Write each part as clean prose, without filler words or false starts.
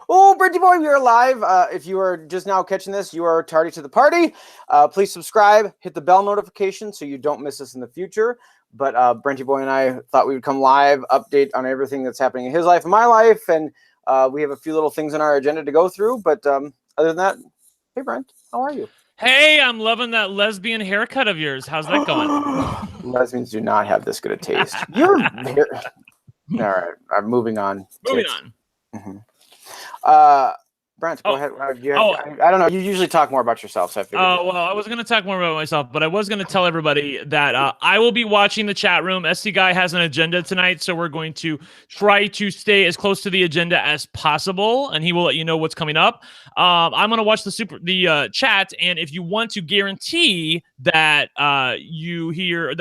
Oh, Brenty Boy, you're live. If you are just now catching this, you are tardy to the party. Please subscribe, hit the bell notification so you don't miss us in the future. But Brenty Boy and I thought we would come live, update on everything that's happening in his life and my life. And we have a few little things on our agenda to go through. But other than that, hey, Brent, how are you? Hey, I'm loving that lesbian haircut of yours. How's that going? Lesbians do not have this good a taste. You're very... All right, I'm moving on. Moving on. Mm-hmm. Brent, go ahead. I don't know. You usually talk more about yourself, so I figured. Well, I was going to talk more about myself, but I was going to tell everybody that I will be watching the chat room. SDGuy has an agenda tonight, so we're going to try to stay as close to the agenda as possible, and he will let you know what's coming up. I'm going to watch the chat, and if you want to guarantee that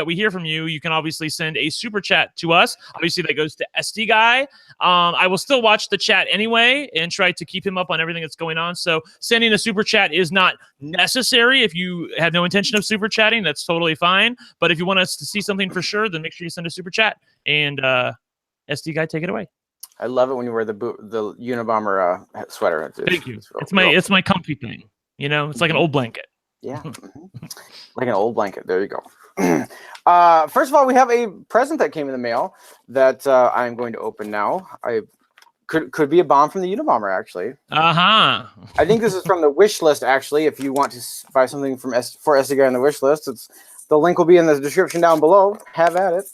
we hear from you, you can obviously send a super chat to us. Obviously, that goes to SDGuy. I will still watch the chat anyway and try to keep him up on everything that's going on. So sending a super chat is not necessary. If you have no intention of super chatting, that's totally fine. But if you want us to see something for sure, then make sure you send a super chat. And SDGuy, take it away. I love it when you wear the Unabomber sweater. Thank you. It's my comfy thing. You know, it's like an old blanket. Yeah, like an old blanket. There you go. First of all, we have a present that came in the mail that I'm going to open now. I could be a bomb from the Unabomber, actually. I think this is from the wish list, actually. If you want to buy something for SDGuy on the wish list, the link will be in the description down below. Have at it.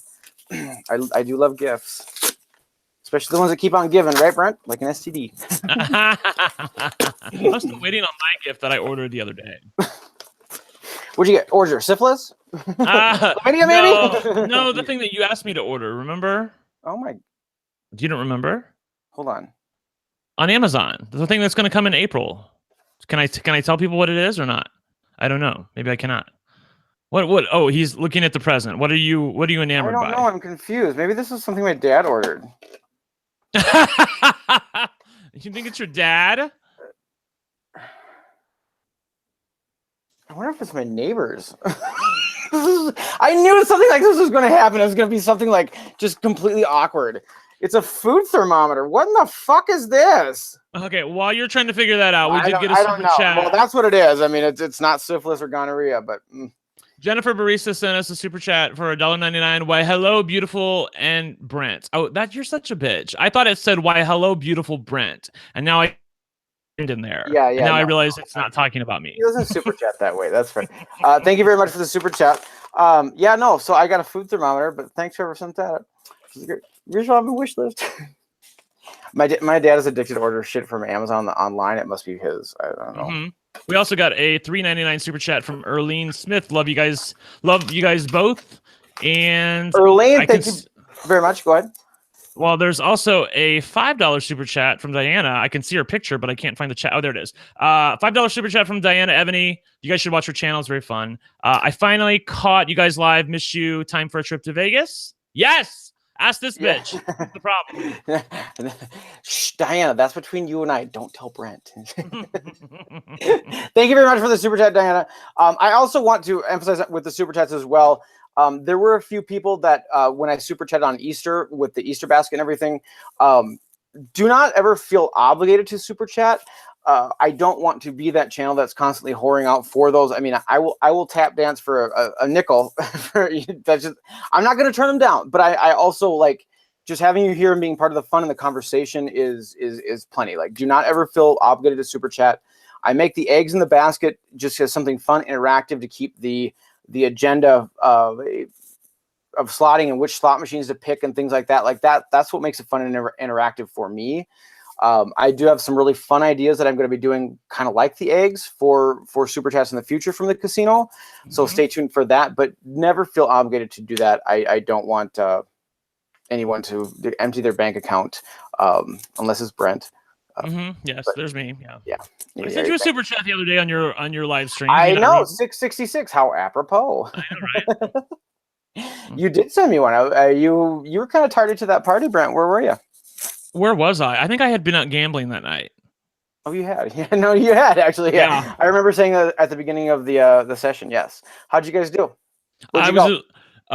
I do love gifts, especially the ones that keep on giving, right, Brent? Like an STD. I'm still waiting on my gift that I ordered the other day. What'd you get? Order syphilis? Chlamydia, maybe? No, the thing that you asked me to order. Remember? Oh my! You don't remember? Hold on. On Amazon, the thing that's going to come in April. Can I tell people what it is or not? I don't know. Maybe I cannot. What? Oh, he's looking at the present. What are you enamored by? I don't know. I'm confused. Maybe this is something my dad ordered. You think it's your dad? I wonder if it's my neighbors. I knew something like this was going to happen. It was going to be something like just completely awkward. It's a food thermometer. What in the fuck is this? Okay, while you're trying to figure that out, we did get a super chat. Well, that's what it is. I mean, it's not syphilis or gonorrhea, but... Jennifer Barista sent us a super chat for $1.99. Why, hello, beautiful and Brent. Oh, you're such a bitch. I thought it said, why, hello, beautiful Brent. And now I... in there. Yeah. And now I realize it's not talking about me. He doesn't super chat that way. That's right. Thank you very much for the super chat. So I got a food thermometer, but thanks whoever sent that. Here's on my wish list. My dad is addicted to order shit from Amazon online. It must be his. I don't know. We also got a $3.99 super chat from Erlene Smith. Love you guys both. And Erlene, thank you very much. Go ahead. Well, there's also a $5 super chat from Diana. I can see her picture, but I can't find the chat. Oh, there it is. $5 super chat from Diana Ebony. You guys should watch her channel. It's very fun. I finally caught you guys live. Miss you. Time for a trip to Vegas? Yes. Ask this bitch. What's the problem? Shh, Diana, that's between you and I. Don't tell Brent. Thank you very much for the super chat, Diana. I also want to emphasize with the super chats as well. There were a few people that when I super chatted on Easter with the Easter basket and everything, do not ever feel obligated to super chat. I don't want to be that channel that's constantly whoring out for those. I mean, I will tap dance for a nickel. I'm not going to turn them down, but I also like just having you here and being part of the fun and the conversation is plenty. Like, do not ever feel obligated to super chat. I make the eggs in the basket just as something fun, interactive to keep the agenda of slotting and which slot machines to pick and things like that. Like that's what makes it fun and interactive for me. I do have some really fun ideas that I'm going to be doing kind of like the eggs for super chats in the future from the casino. So stay tuned for that, but never feel obligated to do that. I don't want anyone to empty their bank account unless it's Brent. Yes, there's me. Yeah. I Yeah, sent you a super chat the other day on your live stream. I know, 666. How apropos. I know, right? You did send me one. You were kind of tardy to that party, Brent. Where were you? Where was I? I think I had been out gambling that night. Oh, you had? Yeah, no, you had actually. Yeah. I remember saying that at the beginning of the session. Yes. How'd you guys do?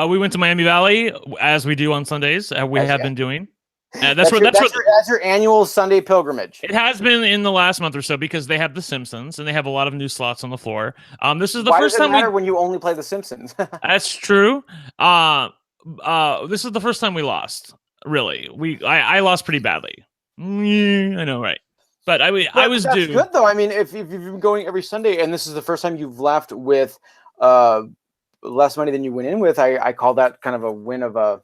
We went to Miami Valley as we do on Sundays. We have been doing. That's your annual Sunday pilgrimage. It has been in the last month or so because they have The Simpsons and they have a lot of new slots on the floor. This is the first time when you only play The Simpsons. That's true. This is the first time we lost. Really, I lost pretty badly. I know, right? But I was that's due. Good though. I mean, if you've been going every Sunday and this is the first time you've left with less money than you went in with, I call that kind of a win of a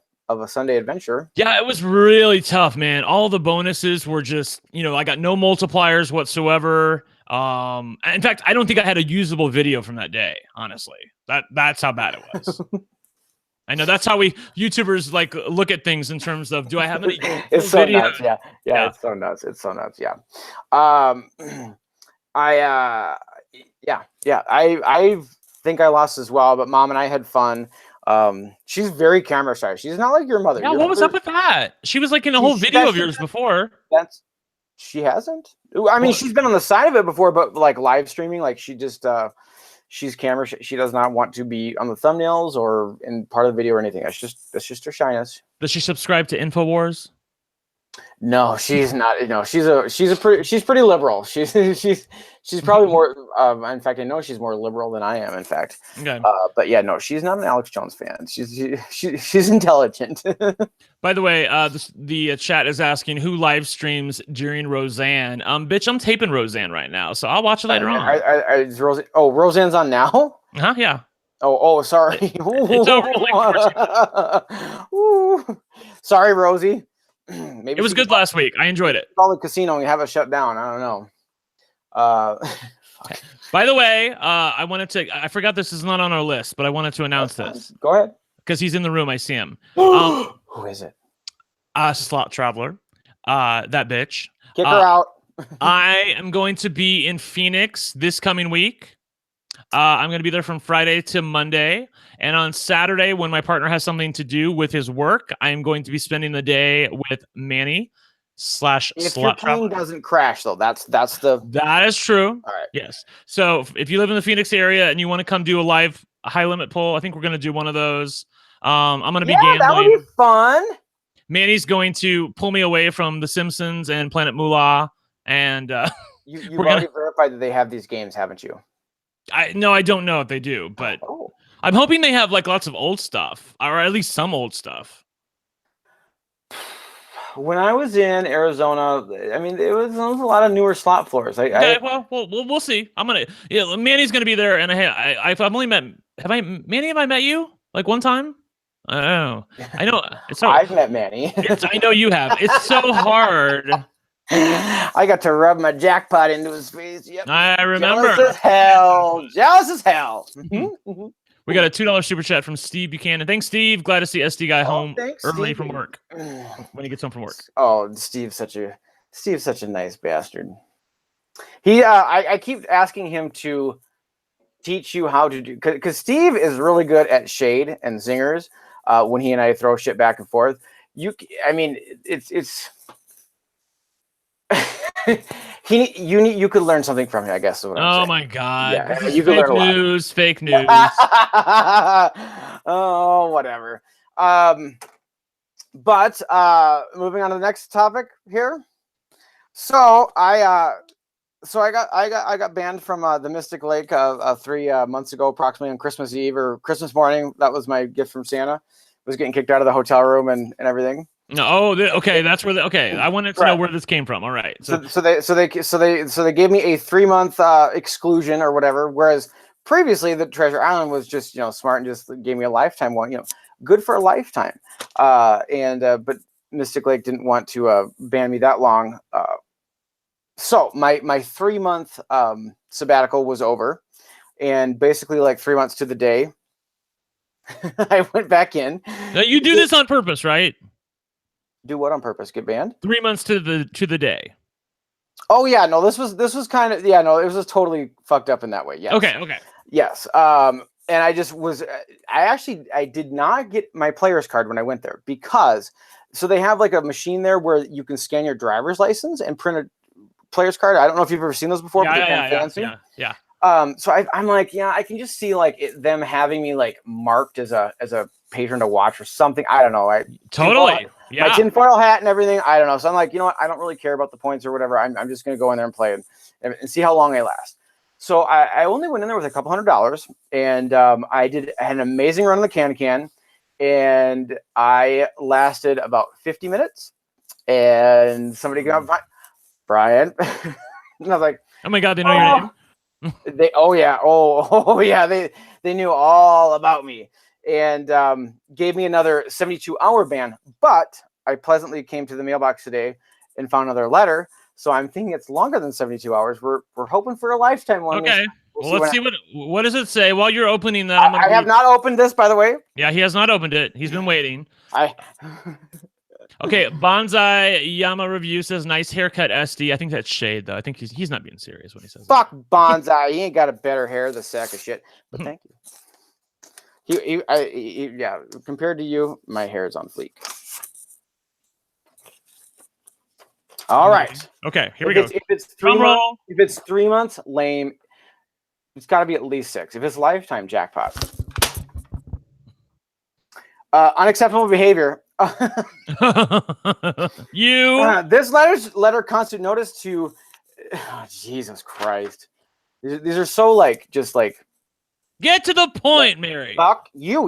Sunday adventure. Yeah, it was really tough, man. All the bonuses were just, I got no multipliers whatsoever. In fact, I don't think I had a usable video from that day, honestly. That's how bad it was. I know that's how we YouTubers like look at things in terms of, do I have any it's so video? Nuts, yeah. It's so nuts. It's so nuts. Yeah. I think I lost as well, but Mom and I had fun. She's very camera shy. She's not like your mother. Yeah, what was up with that? She was like in a whole video of yours before. She hasn't. I mean, she's been on the side of it before, but like live streaming, like she just she's camera shy. She does not want to be on the thumbnails or in part of the video or anything. That's just her shyness. Does she subscribe to InfoWars? No, she's not. No, she's pretty liberal. She's probably more. In fact, I know she's more liberal than I am. In fact, okay. But yeah, no, she's not an Alex Jones fan. She's intelligent. By the way, the chat is asking who live streams during Roseanne. Bitch, I'm taping Roseanne right now, so I'll watch it later on. Is Roseanne's on now? Huh? Yeah. Oh, sorry. It's over. Like sorry, Rosie. Maybe it was good last week. I enjoyed it. Call the casino and have it shut down. I don't know. By the way, I forgot this is not on our list, but I wanted to announce this. Go ahead. Because he's in the room. I see him. Who is it? Slot Traveler. That bitch. Kick her out. I am going to be in Phoenix this coming week. I'm going to be there from Friday to Monday. And on Saturday, when my partner has something to do with his work, I am going to be spending the day with Manny / If your plane doesn't crash, though, that is true. All right. Yes. So if you live in the Phoenix area and you want to come do a live high limit pull, I think we're going to do one of those. I'm going to be gambling. That would be fun. Manny's going to pull me away from The Simpsons and Planet Moolah. And you've already verified that they have these games, haven't you? No, I don't know if they do, but I'm hoping they have like lots of old stuff, or at least some old stuff. When I was in Arizona, I mean, it was a lot of newer slot floors. We'll see. Manny's gonna be there, and I've only met. Manny? Have I met you like one time? I don't know. I know. I've met Manny. I know you have. It's so hard. I got to rub my jackpot into his face. Yep. I remember. Jealous as hell. Jealous as hell. We got a $2 super chat from Steve Buchanan. Thanks, Steve. Glad to see SDGuy home early from work. When he gets home from work. Oh, Steve's such a nice bastard. He I keep asking him to teach you how to do, because Steve is really good at shade and zingers when he and I throw shit back and forth. It's you could learn something from him, I guess. Is what I'm saying. My god! Yeah, you could learn a lot. Fake news. Oh, whatever. But moving on to the next topic here. So I got banned from the Mystic Lake 3 months ago, approximately on Christmas Eve or Christmas morning. That was my gift from Santa. Was getting kicked out of the hotel room and everything. Okay, that's where. I wanted to know where this came from. All right, so they gave me a 3-month exclusion or whatever. Whereas previously the Treasure Island was just smart and just gave me a lifetime one. Good for a lifetime. But Mystic Lake didn't want to ban me that long. So my 3-month sabbatical was over, and basically like 3 months to the day, I went back in. Now you do this on purpose, right? Do what on purpose? Get banned? 3 months to the day. Oh yeah, no, this was kind of it was totally fucked up in that way. Yes. Okay. Yes. And I just was I did not get my player's card when I went there because they have like a machine there where you can scan your driver's license and print a player's card. I don't know if you've ever seen those before, but they're kind of fancy. Yeah. So I'm like, I can just see like them having me like marked as a patron to watch or something. I don't know. Yeah. my tinfoil hat and everything. I don't know. So I'm like, you know what? I don't really care about the points or whatever. I'm just going to go in there and play and see how long I last. So I only went in there with a couple $100, and I had an amazing run on the can, and I lasted about 50 minutes. And somebody came up, Brian, and I was like, oh my God, they know your name. They knew all about me, and gave me another 72-hour ban. But I pleasantly came to the mailbox today and found another letter. So I'm thinking it's longer than 72 hours. We're hoping for a lifetime one. Okay. Well, let's see what does it say while you're opening that. I have not opened this, by the way. Yeah, he has not opened it. He's been waiting. Okay, Bonsai Yama review says nice haircut, SD. I think that's shade though. I think he's not being serious when he says fuck that. Bonsai. He ain't got a better hair, the sack of shit. But thank you. Yeah. Compared to you, my hair is on fleek. All right. Okay, here we go. If it's 3 months, lame. It's got to be at least 6. If it's lifetime, jackpot. Unacceptable behavior. This letter constitutes notice to. Oh, Jesus Christ. These are so just get to the point, Mary. Fuck you.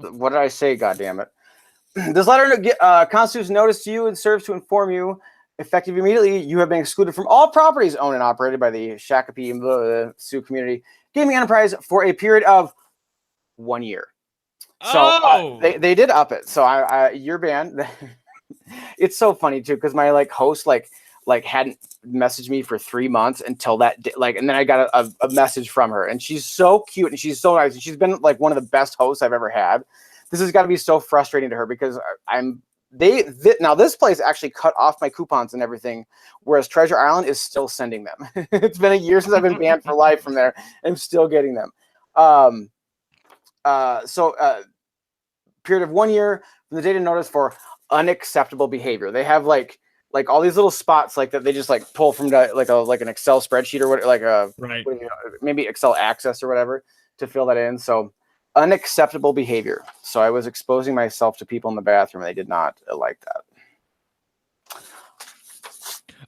What did I say? God damn it. This letter constitutes notice to you and serves to inform you, effective immediately, you have been excluded from all properties owned and operated by the Shakopee Sioux Community Gaming Enterprise for a period of 1 year. So they did up it. So you're banned. It's so funny too, because my host hadn't messaged me for 3 months until that day, and then I got a message from her, and she's so cute and she's so nice. And she's been one of the best hosts I've ever had. This has got to be so frustrating to her because now this place actually cut off my coupons and everything, whereas Treasure Island is still sending them. It's been a year since I've been banned for life from there. I'm still getting them. Period of 1 year from the date of notice for unacceptable behavior. They have all these little spots that they just pull from an Excel spreadsheet or what, maybe Excel Access or whatever to fill that in. So unacceptable behavior. So I was exposing myself to people in the bathroom, and they did not like that.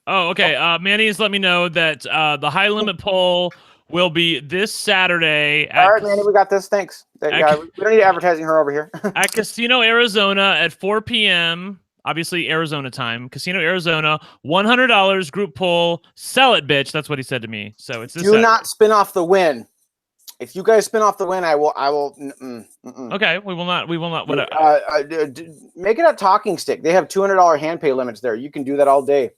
Oh, okay. Manny has let me know that the high limit poll will be this Saturday. All right, Manny, we got this. Thanks. We don't need advertising her over here. At Casino Arizona at 4 p.m. Obviously, Arizona time. Casino Arizona, $100 group poll. Sell it, bitch. That's what he said to me. So it's this. Do not spin off the win. If you guys spin off the win, I will. Okay, we will not. Whatever. Make it a talking stick. They have $200 hand pay limits there. You can do that all day.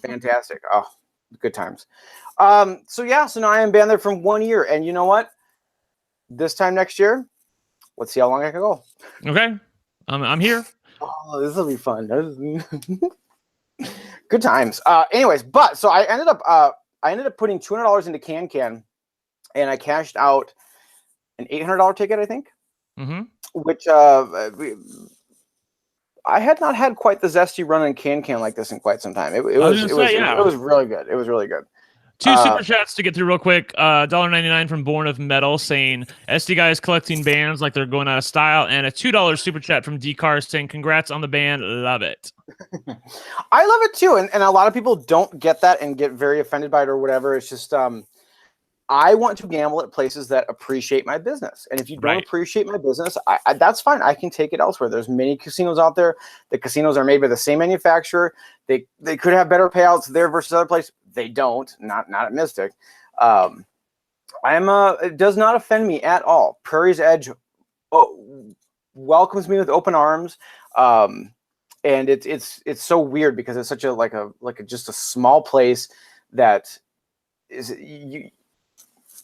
Fantastic. Oh, good times. So now I am banned there from 1 year, and you know what? This time next year, let's see how long I can go. Okay, I'm here. Oh, this will be fun. Good times. Anyways, so I ended up putting $200 into Can. And I cashed out an $800 ticket, I think, which I had not had quite the zesty run in Can like this in quite some time. It was really good. It was really good. 2 super chats to get through real quick. $1.99 from Born of Metal saying SDGuy is collecting bands like they're going out of style, and a $2 super chat from D-Car saying congrats on the band, love it. I love it too, and a lot of people don't get that and get very offended by it or whatever. It's just I want to gamble at places that appreciate my business. And if you don't appreciate my business, that's fine. I can take it elsewhere. There's many casinos out there. The casinos are made by the same manufacturer. They could have better payouts there versus other places. They don't, not at Mystic. It does not offend me at all. Prairie's Edge welcomes me with open arms. And it's so weird because it's such just a small place that is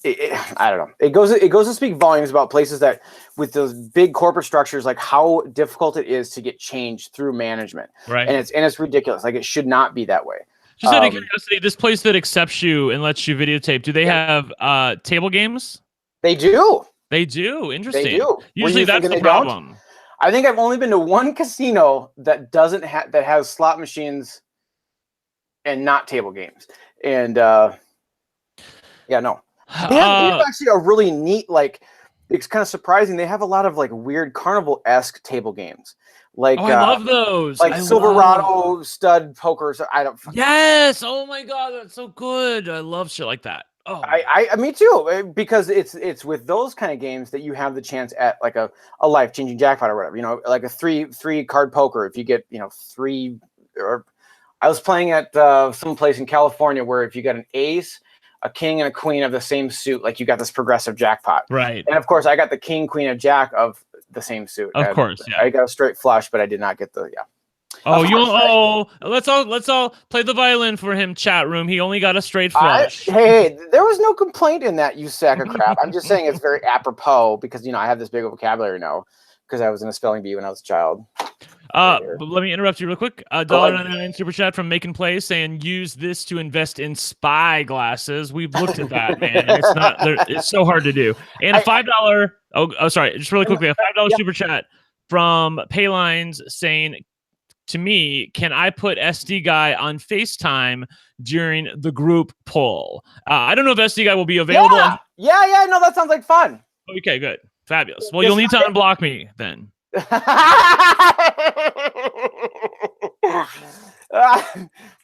I don't know. It goes to speak volumes about places that with those big corporate structures, how difficult it is to get change through management. Right. And it's ridiculous. It should not be that way. Just out of curiosity, this place that accepts you and lets you videotape, do they have table games? They do. They do. Interesting. They do. Usually that's the problem. Don't? I think I've only been to one casino that doesn't that has slot machines and not table games. And no. They have actually a really neat, it's kind of surprising. They have a lot of weird carnival-esque table games. like I love those. like I Silverado stud pokers. I don't. Yes. Oh my god, that's so good. I love shit like that. Oh, Me too, because it's with those kind of games that you have the chance at like a life-changing jackpot or whatever, like a three card poker. If you get, three, or I was playing at some place in California where if you got an ace, a king, and a queen of the same suit, like you got this progressive jackpot. right. And of course I got the king, queen, and jack of the same suit. Of course, yeah. I got a straight flush, but I did not get the Oh, let's all play the violin for him, chat room. He only got a straight flush. Hey, there was no complaint in that, you sack of crap. I'm just saying it's very apropos because I have this big vocabulary now because I was in a spelling bee when I was a child. But let me interrupt you real quick. $1.99 super chat from Making Play saying use this to invest in spy glasses. We've looked at that, man. It's so hard to do. And a $5. Oh, sorry, just really quickly, a $5 super chat from Paylines saying, to me, can I put SDGuy on FaceTime during the group poll? I don't know if SDGuy will be available. Yeah. No, that sounds like fun. Okay, good. Fabulous. Well, you'll need to unblock me then.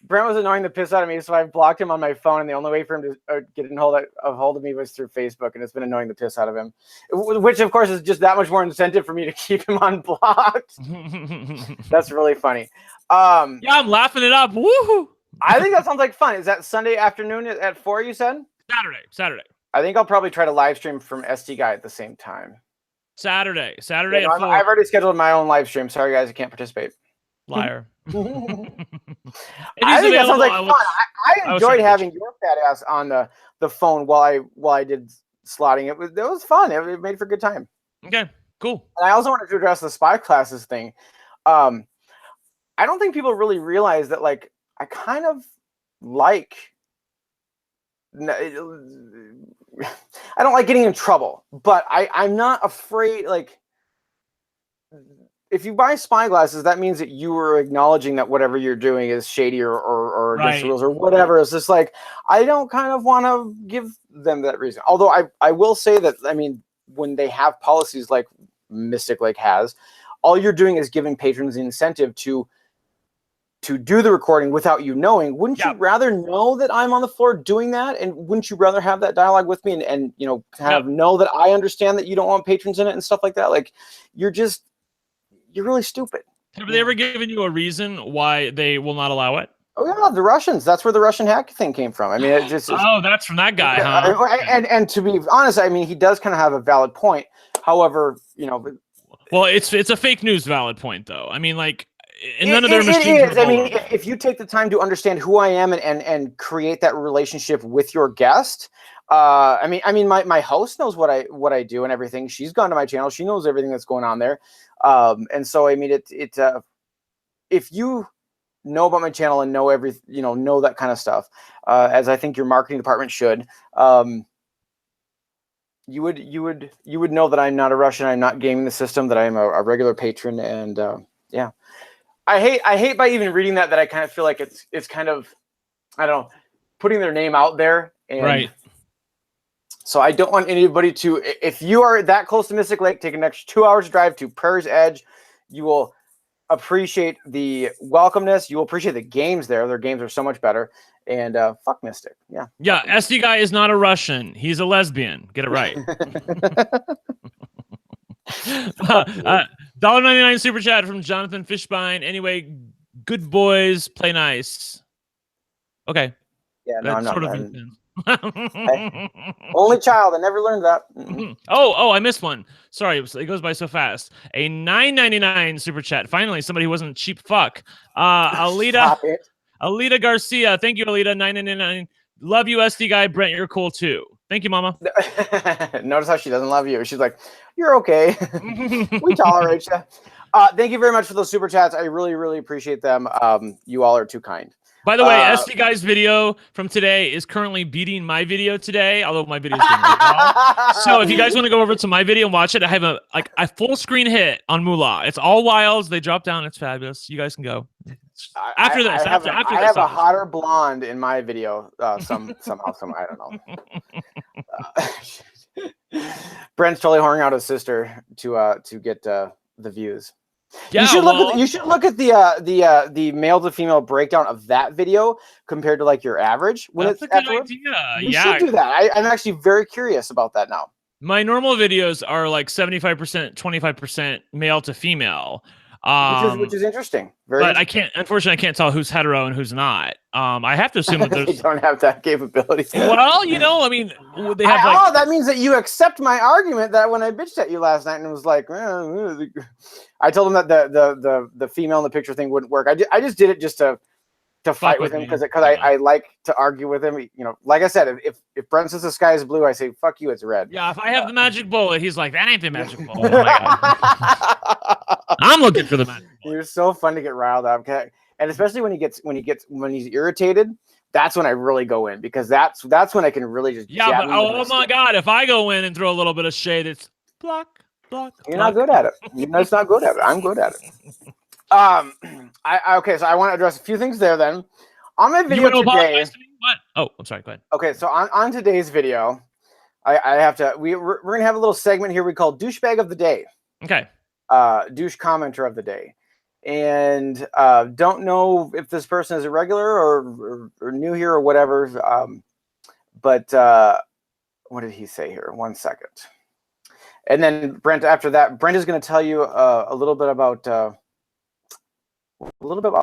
Brent was annoying the piss out of me, so I blocked him on my phone, and the only way for him to get hold of me was through Facebook, and it's been annoying the piss out of him, which of course is just that much more incentive for me to keep him unblocked. That's really funny. Yeah, I'm laughing it up. Woohoo! I think that sounds like fun. Is that Sunday afternoon at 4, you said? Saturday. I think I'll probably try to live stream from SDGuy at the same time. Saturday at 4. I've already scheduled my own live stream. Sorry, guys, I can't participate. Liar. I think that sounds like fun. I enjoyed having your fat ass on the phone while I did slotting. It was fun. It made for a good time. Okay, cool. And I also wanted to address the spy classes thing. I don't think people really realize that, like, I kind of like. I don't like getting in trouble, but I'm not afraid. Like, if you buy spy glasses, that means that you are acknowledging that whatever you're doing is shady or against the rules or whatever. It's just like, I don't kind of want to give them that reason. Although I will say that, I mean, when they have policies like Mystic Lake has, all you're doing is giving patrons the incentive to do the recording without you knowing. Wouldn't you rather know that I'm on the floor doing that? And wouldn't you rather have that dialogue with me and know that I understand that you don't want patrons in it and stuff like that? Like, you're really stupid. Have they ever given you a reason why they will not allow it? Oh yeah, the Russians. That's where the Russian hack thing came from. I mean, it just that's from that guy, huh? And to be honest, I mean, he does kind of have a valid point. However, well, it's a fake news valid point though. I mean, like, and none of their machines it is. I mean, if you take the time to understand who I am and create that relationship with your guest. I mean, my host knows what I do and everything. She's gone to my channel. She knows everything that's going on there. And so, I mean, if you know about my channel and know know that kind of stuff, as I think your marketing department should, you would know that I'm not a Russian. I'm not gaming the system, that I'm a regular patron. And, yeah, I hate by even reading that I kind of feel like it's kind of, I don't know, putting their name out there. And right. So I don't want anybody to, if you are that close to Mystic Lake, take an extra 2 hours drive to Prairie's Edge. You will appreciate the welcomeness. You will appreciate the games there. Their games are so much better. And fuck Mystic. Yeah. Yeah. SDGuy is not a Russian. He's a lesbian. Get it right. $1.99 super chat from Jonathan Fishbein. Anyway, good boys, play nice. Okay. Yeah, no, I'm not. Only child. I never learned that. Oh, I missed one. Sorry, it goes by so fast. A $9.99 super chat. Finally, somebody who wasn't a cheap fuck. Alita Garcia. Thank you, Alita. $9.99. Love you, SDGuy. Brent, you're cool too. Thank you, Mama. Notice how she doesn't love you. She's like, you're okay. We tolerate you. Thank you very much for those super chats. I really, really appreciate them. You all are too kind. By the way, SDGuy's video from today is currently beating my video today, although my video is doing really well. So if you guys want to go over to my video and watch it, I have a full screen hit on Moolah. It's all wilds. They drop down. It's fabulous. You guys can go. After this, I have a hotter blonde in my video. Somehow, I don't know. Brent's totally whoring out his sister to get the views. Yeah, you should look at the male to female breakdown of that video compared to like your average when that's it's a good afterwards. idea. You should do that. I'm actually very curious about that now. My normal videos are like 75%, 25% male to female. Which is interesting. Very but interesting. unfortunately, I can't tell who's hetero and who's not. I have to assume that They there's. don't have that capability. Well, I mean, they have like. Oh, that means that you accept my argument that when I bitched at you last night and was like, I told him that the female in the picture thing wouldn't work. I just did it just to fight with him because I like to argue with him. Like I said, if Brent says the sky is blue, I say fuck you, it's red. Yeah, if I have the magic bullet, he's like, that ain't the magic bullet. Oh my God. I'm looking for the magic bullet. You're so fun to get riled up, okay? And especially when he's irritated, that's when I really go in because that's when I can really just but oh my God, if I go in and throw a little bit of shade, it's block. You're not good at it. You're just not good at it. I'm good at it. Okay, so I want to address a few things there then. On my video today. What? Oh, I'm sorry, go ahead. Okay, so on today's video, I have to we're gonna have a little segment here we call douchebag of the day. Okay. Douche commenter of the day. And don't know if this person is a regular or new here or whatever. But what did he say here? 1 second. And then Brent, after that, Brent is going to tell you a little bit about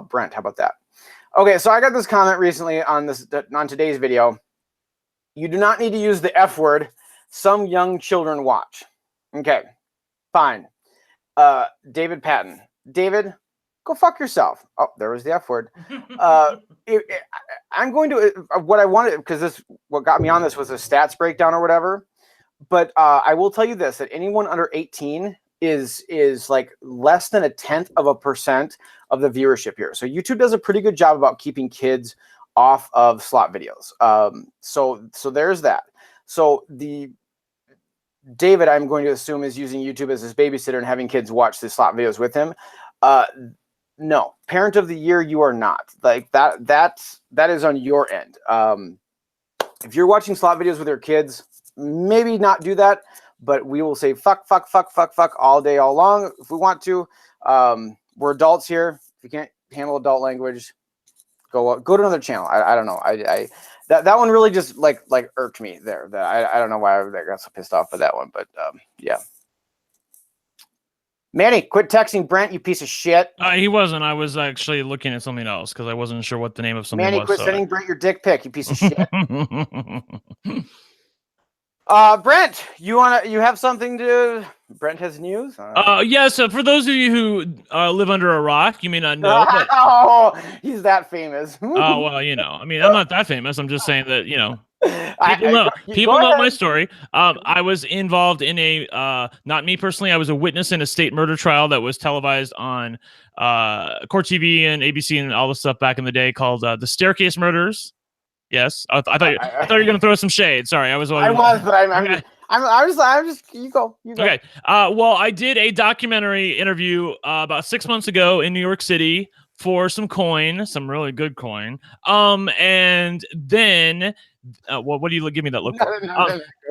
Brent. How about that? Okay, so I got this comment recently on today's video. You do not need to use the F word. Some young children watch. Okay, fine. David Patton. David, go fuck yourself. Oh, there was the F word. I'm going to what I wanted because what got me on this was a stats breakdown or whatever. But I will tell you this: that anyone under 18 is like less than 0.1% of the viewership here. So YouTube does a pretty good job about keeping kids off of slot videos. So there's that. So David, I'm going to assume, is using YouTube as his babysitter and having kids watch the slot videos with him. No, parent of the year, you are not. Like that is on your end. If you're watching slot videos with your kids, maybe not do that, but we will say fuck all day, all long if we want to. We're adults here. If you can't handle adult language, go to another channel. I don't know. That one really just like irked me there. I don't know why I got so pissed off with that one, but yeah. Manny, quit texting Brent, you piece of shit. He wasn't. I was actually looking at something else because I wasn't sure what the name of something Manny, was. quit sending Brent your dick pic, you piece of shit. Brent, you have something to? Brent has news. Yeah. So for those of you who live under a rock, you may not know. But, oh, he's that famous. Oh well, I mean, I'm not that famous. I'm just saying that people know my story. I was involved in not me personally. I was a witness in a state murder trial that was televised on Court TV and ABC and all the stuff back in the day called the Staircase Murders. Yes, I thought you were going to throw some shade. Sorry, I was, but I'm just you go. Okay. Well, I did a documentary interview about 6 months ago in New York City for some coin, some really good coin. And then, what do you give me that look for?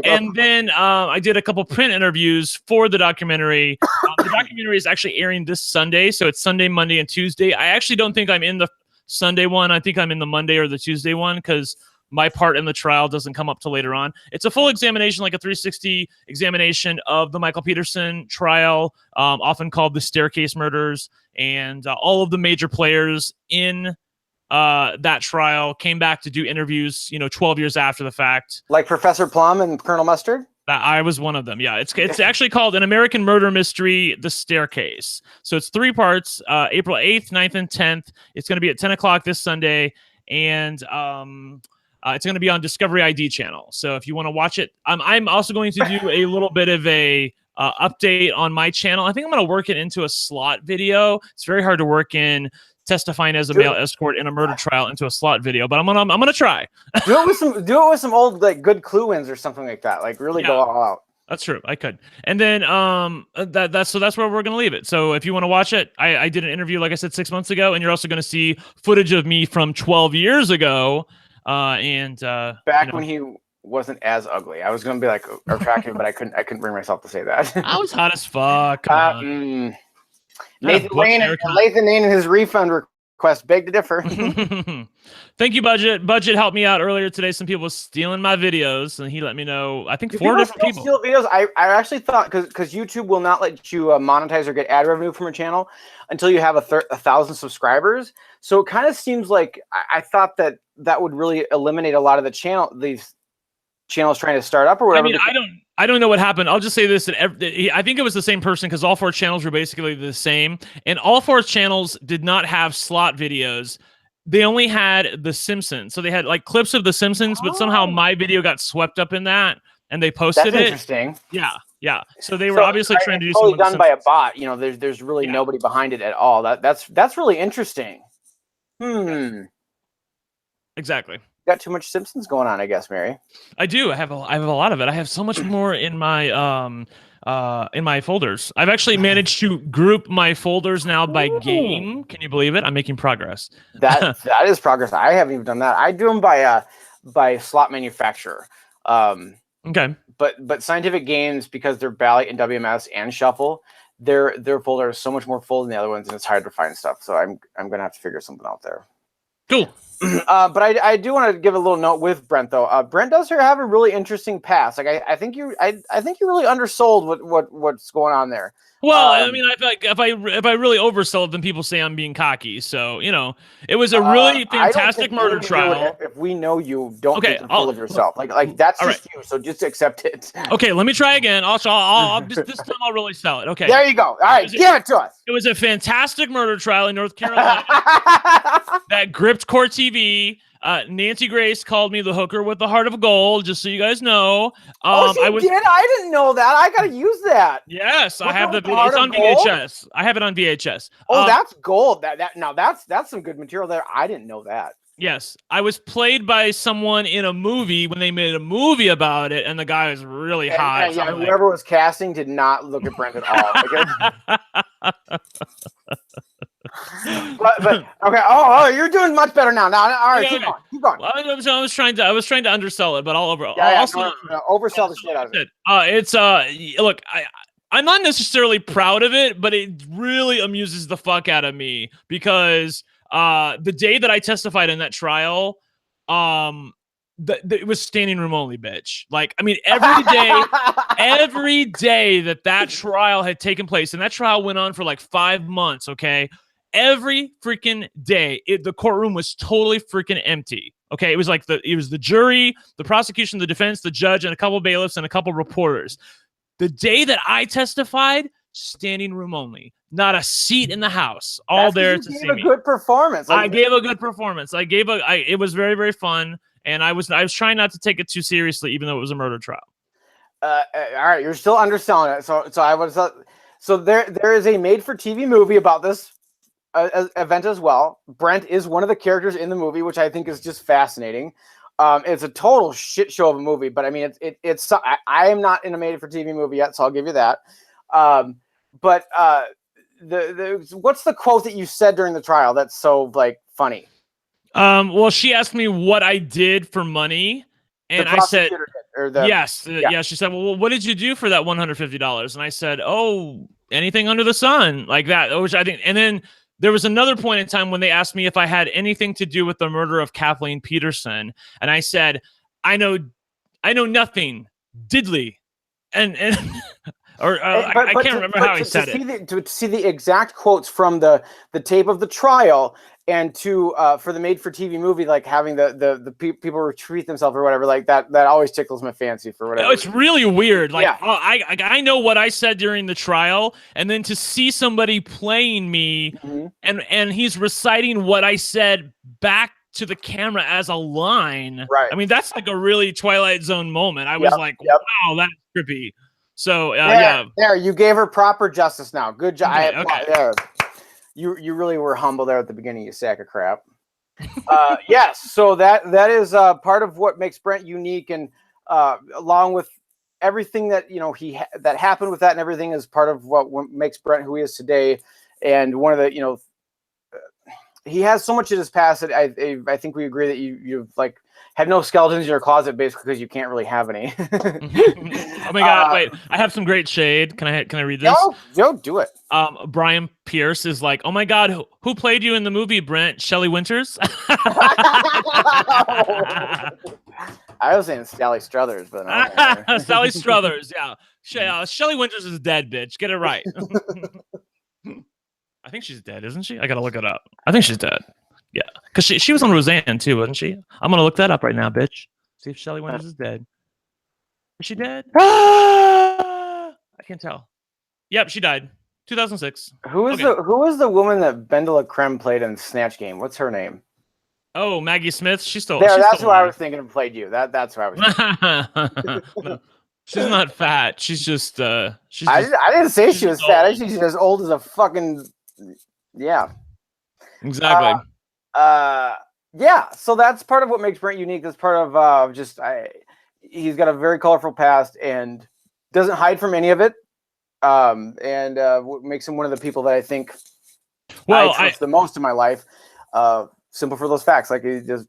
And then I did a couple print interviews for the documentary. The documentary is actually airing this Sunday, so it's Sunday, Monday, and Tuesday. I actually don't think I'm in the Sunday one. I think I'm in the Monday or the Tuesday one because my part in the trial doesn't come up till later on. It's a full examination, like a 360 examination of the Michael Peterson trial, often called the Staircase Murders, and all of the major players in that trial came back to do interviews, 12 years after the fact. Like Professor Plum and Colonel Mustard? I was one of them. Yeah, it's actually called An American Murder Mystery: The Staircase. So it's 3 parts, April 8th, 9th, and 10th. It's going to be at 10 o'clock this Sunday, and it's going to be on Discovery ID channel. So if you want to watch it, I'm also going to do a little bit of a update on my channel. I think I'm going to work it into a slot video. It's very hard to work in testifying as a male escort in a murder trial into a slot video, but I'm gonna try. do it with some old like good clue-ins or something like that. Like really go all out. That's true. I could. And then that's where we're gonna leave it. So if you want to watch it, I did an interview, like I said, 6 months ago, and you're also gonna see footage of me from 12 years ago. Back when he wasn't as ugly. I was gonna be like attractive, but I couldn't bring myself to say that. I was hot as fuck. Nathan Lane and his refund request beg to differ. Thank you, Budget. Budget helped me out earlier today. Some people were stealing my videos, and he let me know. I think 4 different people steal videos. I actually thought because YouTube will not let you monetize or get ad revenue from a channel until you have 1,000 subscribers. So it kind of seems like I thought that would really eliminate a lot of these channels trying to start up or whatever. I mean, I don't know what happened. I'll just say this: that I think it was the same person because all 4 channels were basically the same, and all 4 channels did not have slot videos. They only had The Simpsons, so they had like clips of The Simpsons, but somehow my video got swept up in that, and they posted That's it. Interesting. Yeah. So they were obviously trying to do something done by a bot. You know, there's really nobody behind it at all. That's really interesting. Exactly. Got too much Simpsons going on, I guess, Mary. I do. I have a lot of it. I have so much more in my folders. I've actually managed to group my folders now by game. Can you believe it? I'm making progress. That is progress. I haven't even done that. I do them by slot manufacturer. Okay. But Scientific Games, because they're Bally and WMS and Shuffle, their folder is so much more full than the other ones, and it's hard to find stuff. So I'm gonna have to figure something out there. Cool. But I do want to give a little note with Brent though. Brent does have a really interesting past. Like I think you really undersold what's going on there. Well, I mean, I feel like if I really oversell it, then people say I'm being cocky. So it was a really fantastic murder trial. If we know you, don't get full of yourself. Like that's just you. So just accept it. Okay, let me try again. I'll this time I'll really sell it. Okay. There you go. All right, give it to us. It was a fantastic murder trial in North Carolina that gripped court TV. Nancy Grace called me the hooker with the heart of gold, just so you guys know. She did? I didn't know that. I gotta use that. Yes, I have it's on VHS. I have it on VHS. Oh, that's gold. That's some good material there. I didn't know that. Yes, I was played by someone in a movie when they made a movie about it, and the guy was really hot. Yeah, whoever was casting did not look at Brent at all. but okay. Oh, you're doing much better now. All right, keep going. Well, I was trying to undersell it, but I'll oversell the shit out of it. Look, I'm not necessarily proud of it, but it really amuses the fuck out of me because the day that I testified in that trial, it was standing room only, bitch. Like, I mean, every day that trial had taken place, and that trial went on for like 5 months. Okay. Every freaking day, the courtroom was totally freaking empty. Okay. It was like it was the jury, the prosecution, the defense, the judge, and a couple bailiffs and a couple reporters. The day that I testified, standing room only, not a seat in the house, all there to see me. You gave a good performance. I gave a good performance. It was very, very fun. And I was trying not to take it too seriously, even though it was a murder trial. All right, you're still underselling it. So there is a made-for-TV movie about this event as well. Brent is one of the characters in the movie, which I think is just fascinating. It's a total shit show of a movie, but I mean, it's I am not in a made-for-TV movie yet, so I'll give you that. But what's the quote that you said during the trial that's so like funny? Well, she asked me what I did for money, and I said, yes. She said, well, what did you do for that $150? And I said, oh, anything under the sun, like that, which I think. And then there was another point in time when they asked me if I had anything to do with the murder of Kathleen Peterson, and I said, I know nothing, diddly, and. I can't remember how he said it. To see the exact quotes from the tape of the trial, and for the made-for-TV movie, like having the people retreat themselves or whatever, like that always tickles my fancy for whatever. It's really weird. Like, I know what I said during the trial, and then to see somebody playing me, and he's reciting what I said back to the camera as a line. Right. I mean, that's like a really Twilight Zone moment. I was wow, that's trippy. So there, you gave her proper justice now. Good job. Okay. There. You really were humble there at the beginning, you sack of crap. Yes, so that is part of what makes Brent unique, and along with everything that that happened with that and everything is part of what makes Brent who he is today. And one of the he has so much in his past that I think we agree that you've like have no skeletons in your closet basically because you can't really have any. Oh my God! Wait, I have some great shade. Can I read this? Joe, do it. Brian Pierce is like, oh my God, who played you in the movie, Brent? Shelley Winters? I was saying Sally Struthers, but okay. Sally Struthers, yeah. Shelley Winters is dead, bitch. Get it right. I think she's dead, isn't she? I gotta look it up. I think she's dead. Yeah, because she was on Roseanne too, wasn't she? I'm gonna look that up right now, bitch. See if Shelley Winters is dead. Is she dead? I can't tell. Yep, she died. 2006. Who was the woman that Bendela Creme played in Snatch Game? What's her name? Oh, Maggie Smith. She's still there. She's That's still who I was thinking of played you. That's who I was. No, she's not fat. She's just. I didn't say she was fat. I think she's as old as a fucking. Yeah. Exactly. Yeah. So that's part of what makes Brent unique. That's part of he's got a very colorful past and doesn't hide from any of it. And what makes him one of the people that I think I trust the most in my life. Simple for those facts, like he just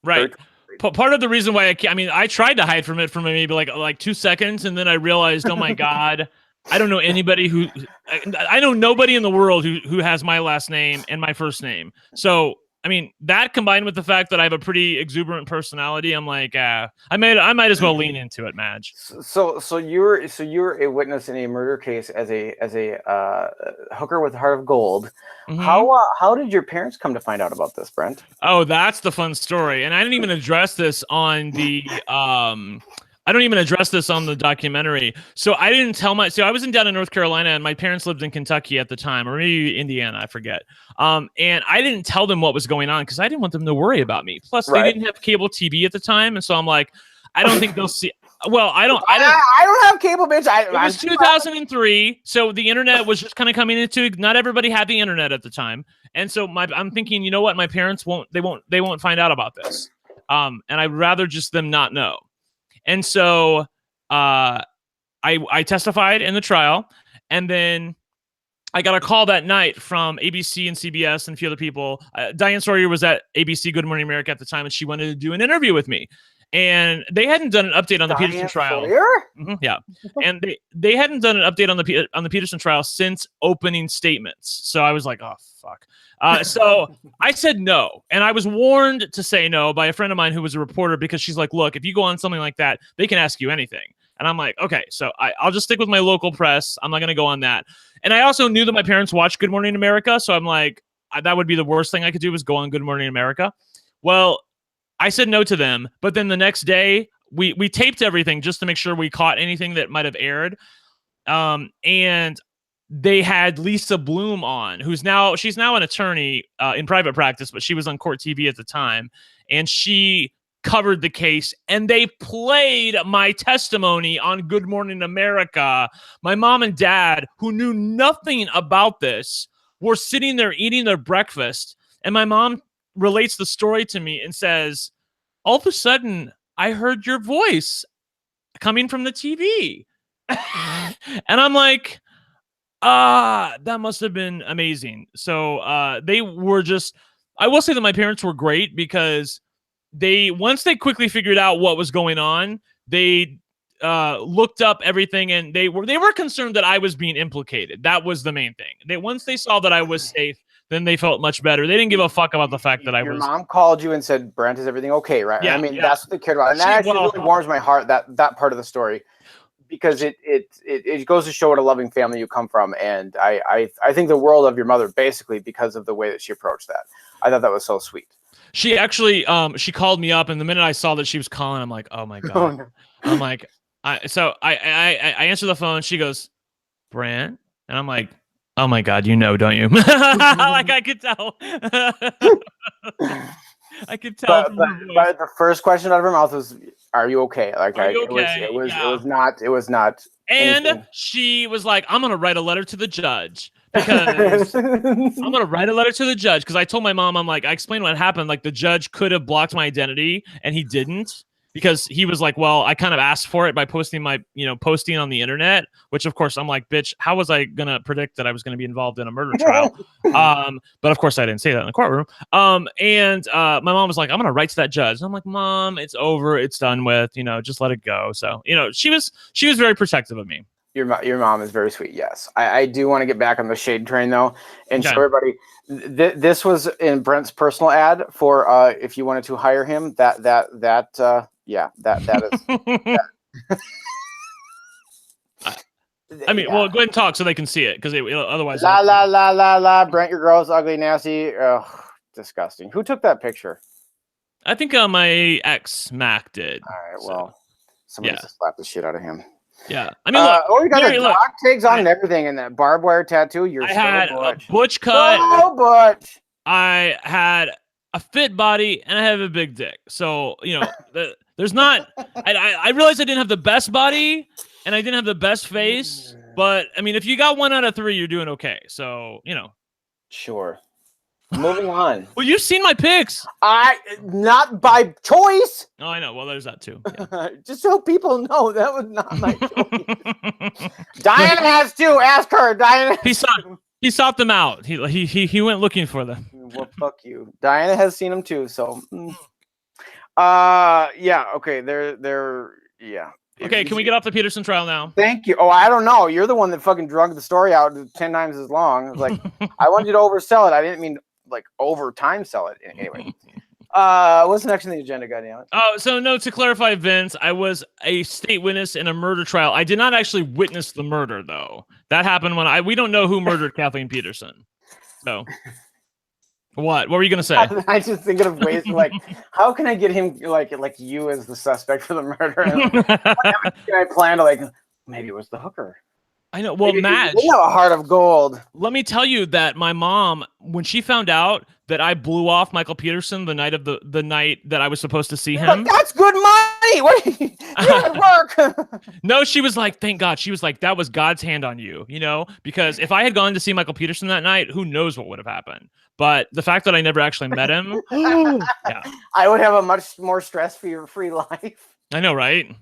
right. Part of the reason why I tried to hide from it for maybe like 2 seconds, and then I realized, oh my God, I don't know anybody I know nobody in the world who has my last name and my first name. So I mean, that combined with the fact that I have a pretty exuberant personality, I'm like, I might as well lean into it, Madge. So you're a witness in a murder case as a hooker with a heart of gold. Mm-hmm. How did your parents come to find out about this, Brent? Oh, that's the fun story, and I didn't even address this on the documentary. So I didn't tell I was down in North Carolina and my parents lived in Kentucky at the time, or maybe Indiana, I forget. And I didn't tell them what was going on because I didn't want them to worry about me. Plus they didn't have cable TV at the time. And so I'm like, I don't think they'll see. Well, I don't have cable, bitch. It was 2003. So the internet was just kind of coming into, not everybody had the internet at the time. And so I'm thinking, you know what? My parents won't find out about this. And I'd rather just them not know. And so I testified in the trial, and then I got a call that night from ABC and CBS and a few other people. Diane Sawyer was at ABC Good Morning America at the time, and she wanted to do an interview with me. And they hadn't done an update on the Peterson trial. Mm-hmm, yeah, and they hadn't done an update on the Peterson trial since opening statements. So I was like, oh fuck. So I said no, and I was warned to say no by a friend of mine who was a reporter because she's like, look, if you go on something like that, they can ask you anything. And I'm like, okay, so I'll just stick with my local press. I'm not going to go on that. And I also knew that my parents watched Good Morning America, so I'm like, that would be the worst thing I could do was go on Good Morning America. Well, I said no to them, but then the next day we taped everything just to make sure we caught anything that might have aired. And they had Lisa Bloom on, she's now an attorney in private practice, but she was on Court TV at the time, and she covered the case, and they played my testimony on Good Morning America. My mom and dad, who knew nothing about this, were sitting there eating their breakfast, and my mom relates the story to me and says, all of a sudden, I heard your voice coming from the TV. And I'm like, that must have been amazing. So they were I will say that my parents were great because once they quickly figured out what was going on, they looked up everything, and they were concerned that I was being implicated. That was the main thing. Once they saw that I was safe, then they felt much better. They didn't give a fuck about the fact that Your mom called you and said, Brent, is everything okay, right? Yeah, I mean, that's what they cared about. And that actually really warms my heart, that part of the story, because it goes to show what a loving family you come from. And I think the world of your mother, basically, because of the way that she approached that. I thought that was so sweet. She actually, she called me up, and the minute I saw that she was calling, I'm like, oh my God. Oh, no. I'm like, I answer the phone. She goes, Brent? And I'm like, oh my God, don't you? Like I could tell. I could tell. But the first question out of her mouth was, "Are you okay?" Like, Are you okay? It was not. And anything. She was like, "I'm gonna write a letter to the judge because because I told my mom, I'm like, I explained what happened. Like the judge could have blocked my identity, and he didn't because he was like, well, I kind of asked for it by posting my, posting on the internet, which of course I'm like, bitch, how was I going to predict that I was going to be involved in a murder trial? But of course I didn't say that in the courtroom. And my mom was like, I'm going to write to that judge. And I'm like, Mom, it's over. It's done with, just let it go. So, she was very protective of me. Your mom is very sweet. Yes, I do want to get back on the shade train though, and show everybody. This was in Brent's personal ad for if you wanted to hire him. That is. I mean, well, go ahead and talk so they can see it because otherwise. La. Brent, you're gross, ugly, nasty. Ugh, disgusting. Who took that picture? I think my ex Mac did. All right, well, somebody just slapped the shit out of him. Yeah, I mean, look, you got the dog tags on and everything, and that barbed wire tattoo. I had a butch cut. So butch. I had a fit body, and I have a big dick. So there's not. I realized I didn't have the best body, and I didn't have the best face. But I mean, if you got 1 out of 3, you're doing okay. So Sure. Moving on. Well, you've seen my pics. Not by choice. Oh, I know. Well, there's that too. Yeah. Just so people know, that was not my choice. Diana has too. Ask her. Diana. He sought them out. He went looking for them. Well, fuck you. Diana has seen them too. So, yeah. Okay. Yeah. Okay, can we get off the Peterson trial now? Thank you. Oh, I don't know. You're the one that fucking drug the story out 10 times as long. Like, I wanted you to oversell it. I didn't mean like over time sell it. Anyway, what's next on the agenda, goddammit? Oh, so no, to clarify, Vince, I was a state witness in a murder trial. I did not actually witness the murder, though. That happened when we don't know who murdered Kathleen Peterson. So, what were you gonna say? I just thinking of ways like, how can I get him like you as the suspect for the murder? Can I plan to maybe it was the hooker? I know. Well, Matt, you have a heart of gold. Let me tell you that my mom, when she found out that I blew off Michael Peterson the night of the night that I was supposed to see him, that's good money. What? You work. No, she was like, thank God. She was like, that was God's hand on you, because if I had gone to see Michael Peterson that night, who knows what would have happened. But the fact that I never actually met him, yeah, I would have a much more stress-free life. I know, right?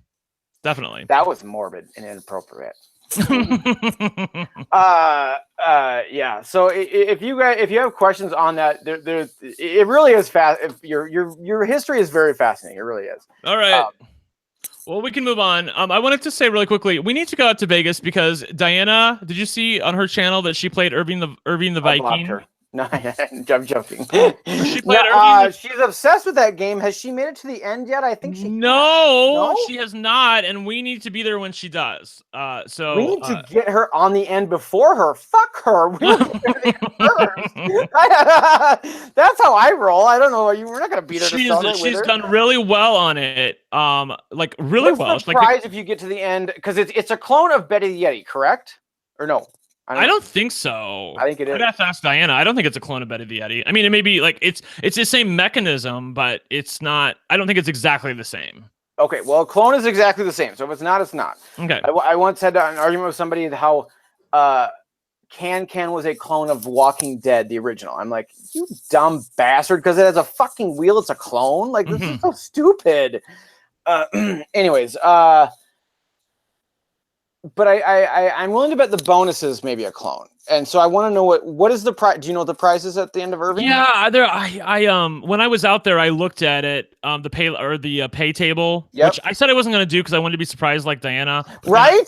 Definitely. That was morbid and inappropriate. Yeah. So if you have questions on that, it really is fast. If your history is very fascinating. It really is. All right. Well, we can move on. I wanted to say really quickly, we need to go out to Vegas because Diana, did you see on her channel that she played Irving the Viking? No, I'm joking. She's obsessed with that game. Has she made it to the end yet? I think she. No, she has not, and we need to be there when she does. So we need to get her on the end before her. Fuck her. That's how I roll. I don't know. We're not gonna beat her. She's done really well on it. Really well. What's the prize if you get to the end? Because it's a clone of Betty the Yeti, correct? Or no? I don't think so. I think it is. I'd have to ask Diana. I don't think it's a clone of Betty the Yeti. I mean, it may be it's the same mechanism, but it's not. I don't think it's exactly the same. Okay, well, a clone is exactly the same. So if it's not, it's not. Okay. I once had an argument with somebody how Can was a clone of Walking Dead, the original. I'm like, you dumb bastard, because it has a fucking wheel. It's a clone. Like, this is so stupid. Anyways, but I'm willing to bet the bonus is maybe a clone, and so I want to know what is the price. Do you know what the price is at the end of Irving? Yeah, I when I was out there, I looked at it, the pay table, which I said I wasn't going to do because I wanted to be surprised like Diana. Right?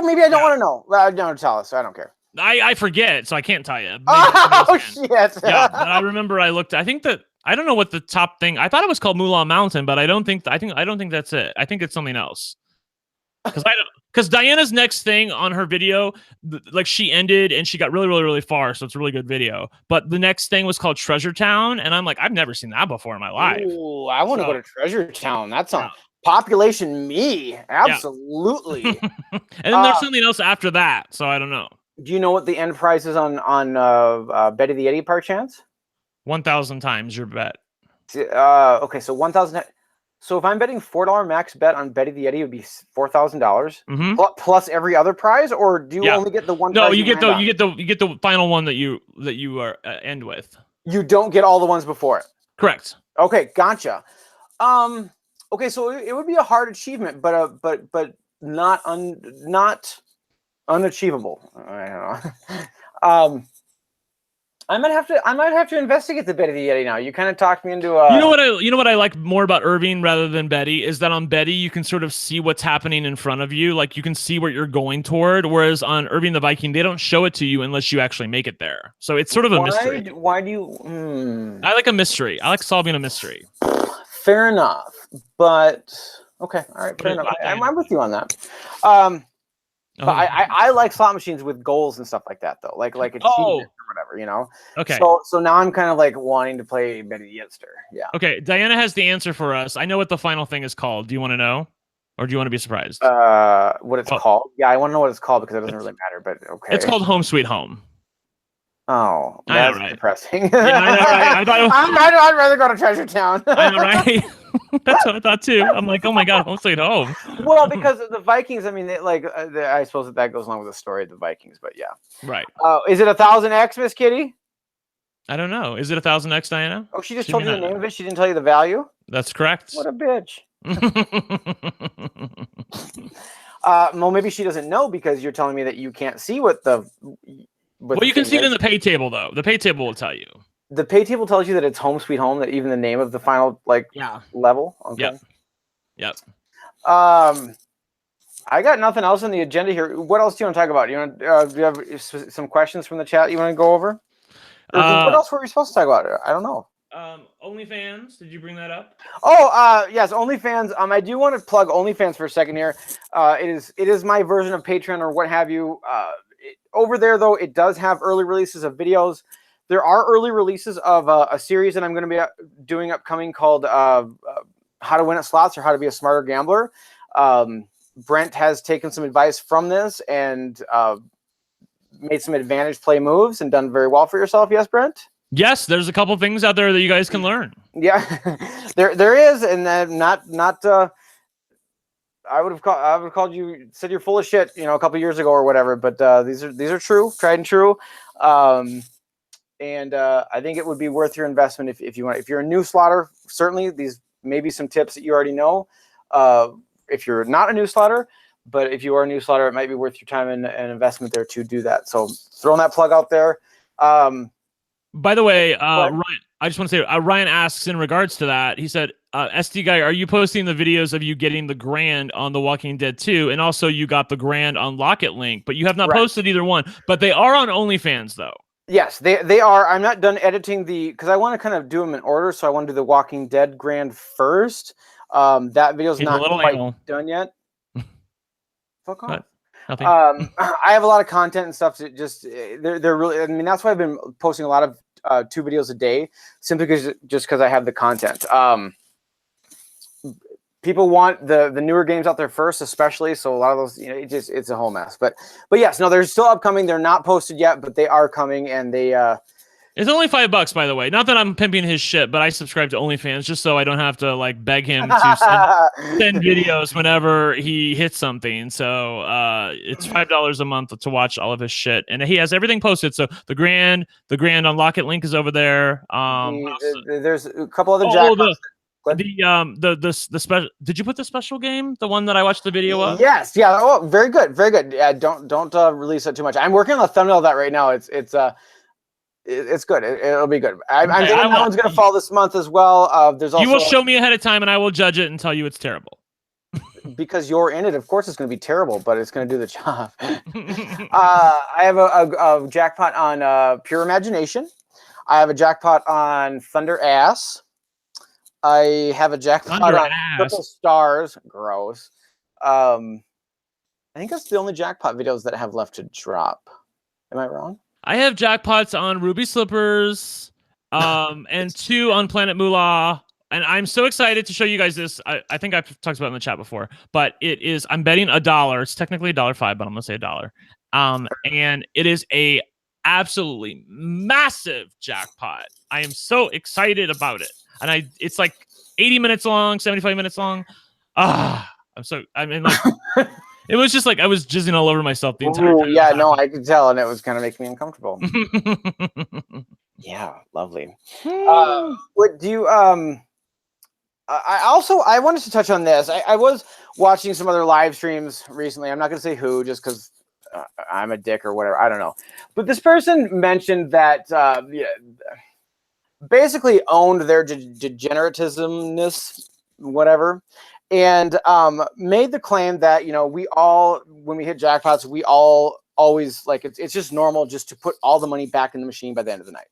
Maybe I don't want to know. Don't tell us. I don't care. I forget, so I can't tell you. Oh shit! Yeah, but I remember I looked. I think that I don't know what the top thing. I thought it was called Moolah Mountain, but I don't think that's it. I think it's something else. Because Diana's next thing on her video, she ended and she got really, really, really far, so it's a really good video. But the next thing was called Treasure Town, and I'm like, I've never seen that before in my life. Ooh, I want to go to Treasure Town. That's on population me, absolutely. And then there's something else after that, so I don't know. Do you know what the end price is on Betty the Yeti, par chance? 1,000 times your bet. Okay, so 1,000. So if I'm betting $4 max bet on Betty the Yeti, it would be $4,000 plus every other prize, or do you only get the one? No, prize you get the final one that you are end with. You don't get all the ones before it. Correct. Okay, gotcha. Okay, so it would be a hard achievement, but not unachievable. I don't know. I might have to investigate the Betty the Yeti now. You kind of talked me into You know what I like more about Irving rather than Betty is that on Betty you can sort of see what's happening in front of you, like you can see where you're going toward, whereas on Irving the Viking they don't show it to you unless you actually make it there. So it's sort of a mystery. Why do you I like a mystery. I like solving a mystery. Fair enough. But okay, all right, fair enough. I'm with you on that. But I like slot machines with goals and stuff like that, though, like achievements or whatever, you know. Okay. So now I'm kind of like wanting to play Betty the Yetster. Yeah. Okay. Diana has the answer for us. I know what the final thing is called. Do you want to know, or do you want to be surprised? What it's called? Yeah, I want to know what it's called because it doesn't really matter. But okay. It's called Home Sweet Home. Oh, that's depressing. Yeah, I know, right? I'd rather go to Treasure Town. I know, right? That's what I thought too. I'm like, oh my god, Home Sweet Home. Well, because the Vikings, I mean, I suppose that goes along with the story of the Vikings, but yeah. Right. Is it 1000X, Miss Kitty? I don't know. Is it 1000X, Diana? Oh, she just told you the name of it. She didn't tell you the value. That's correct. What a bitch. Well, maybe she doesn't know because you're telling me that you can't see what the. Well, you can see it in the pay table, though. The pay table will tell you. The pay table tells you that it's Home Sweet Home. That even the name of the final level. Okay. Yep. I got nothing else on the agenda here. What else do you want to talk about? Do you have some questions from the chat you want to go over? What else were we supposed to talk about? I don't know. OnlyFans. Did you bring that up? Oh, yes, OnlyFans. I do want to plug OnlyFans for a second here. It is my version of Patreon or what have you. Over there, though, it does have early releases of videos. There are early releases of a series that I'm going to be doing upcoming called How to Win at Slots or How to Be a Smarter Gambler. Brent has taken some advice from this and made some advantage play moves and done very well for yourself. Yes, Brent? Yes, there's a couple things out there that you guys can learn. Yeah, there is, and not. I would have called you, said you're full of shit, a couple years ago or whatever. But these are true, tried and true. And I think it would be worth your investment if you want. If you're a new slotter, certainly these may be some tips that you already know. If you're not a new slotter, but if you are a new slotter, it might be worth your time and investment there to do that. So throwing that plug out there. By the way, Ryan, I just want to say, Ryan asks in regards to that, he said, SDGuy, are you posting the videos of you getting the grand on The Walking Dead 2? And also you got the grand on Locket Link, but you have not posted either one. But they are on OnlyFans, though. Yes, they are. I'm not done editing because I want to kind of do them in order. So I want to do The Walking Dead grand first. That video's not quite done yet. Fuck off. I have a lot of content and stuff to just they're really, I mean, that's why I've been posting a lot of 2 videos a day, simply because I have the content. People want the newer games out there first, especially, so a lot of those, it's a whole mess. But yes, no, they're still upcoming. They're not posted yet, but they are coming, and they it's only $5, by the way. Not that I'm pimping his shit, but I subscribe to OnlyFans just so I don't have to beg him to send videos whenever he hits something. So it's $5 a month to watch all of his shit, and he has everything posted. So the grand on Locket Link is over there. There's a couple other jackpots. The special. Did you put the special game? The one that I watched the video of? Yes. Yeah. Oh, very good. Very good. Yeah. Don't release it too much. I'm working on the thumbnail of that right now. It's good. It'll be good. I'm thinking that one's going to fall this month as well. There's also, you will show me ahead of time, and I will judge it and tell you it's terrible. Because you're in it, of course it's going to be terrible, but it's going to do the job. I have a jackpot on Pure Imagination. I have a jackpot on Thunder Ass. I have a jackpot on Triple Stars. Gross. I think that's the only jackpot videos that I have left to drop. Am I wrong? I have jackpots on Ruby Slippers, and 2 on Planet Moolah. And I'm so excited to show you guys this. I think I've talked about it in the chat before, but I'm betting $1. It's technically $1.05, but I'm going to say $1. And it is a absolutely massive jackpot. I am so excited about it. And it's like 80 minutes long, 75 minutes long. It was just like I was jizzing all over myself the entire time. Yeah, no, I could tell, and it was kind of making me uncomfortable. Yeah, lovely. What do you I wanted to touch on this. I was watching some other live streams recently. I'm not going to say who, just because I'm a dick or whatever. I don't know. But this person mentioned that basically owned their degeneratismness, whatever, and made the claim that, you know, we all, when we hit jackpots, we all always, like, it's just normal just to put all the money back in the machine by the end of the night.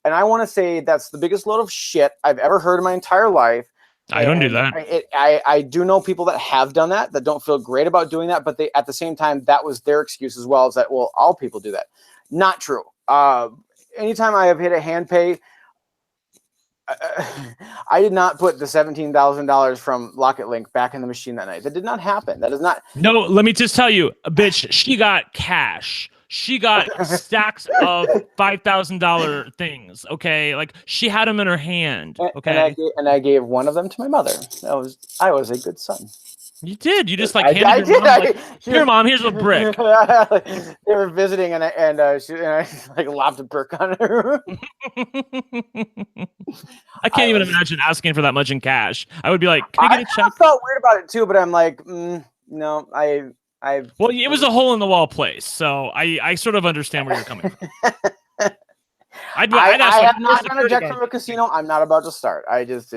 And I want to say that's the biggest load of shit I've ever heard in my entire life. I don't do that. I do know people that have done that don't feel great about doing that, but they, at the same time, that was their excuse as well, is that, well, all people do that. Not true. Anytime I have hit a hand pay, I did not put the $17,000 from Locket Link back in the machine that night. That did not happen. That is not. No, let me just tell you, bitch, she got cash. She got stacks of $5,000 things. Okay, like she had them in her hand. Okay, and I gave one of them to my mother. I was a good son. You did. You just like handed your mom, like, here, mom. Here's a brick. They were visiting, and I like lobbed a brick on her. I can't even imagine asking for that much in cash. I would be like, can I get a check? I felt weird about it too, but I'm like, no, well, it was a hole in the wall place, so I sort of understand where you're coming from. I have not done a jack from a casino. I'm not about to start. It is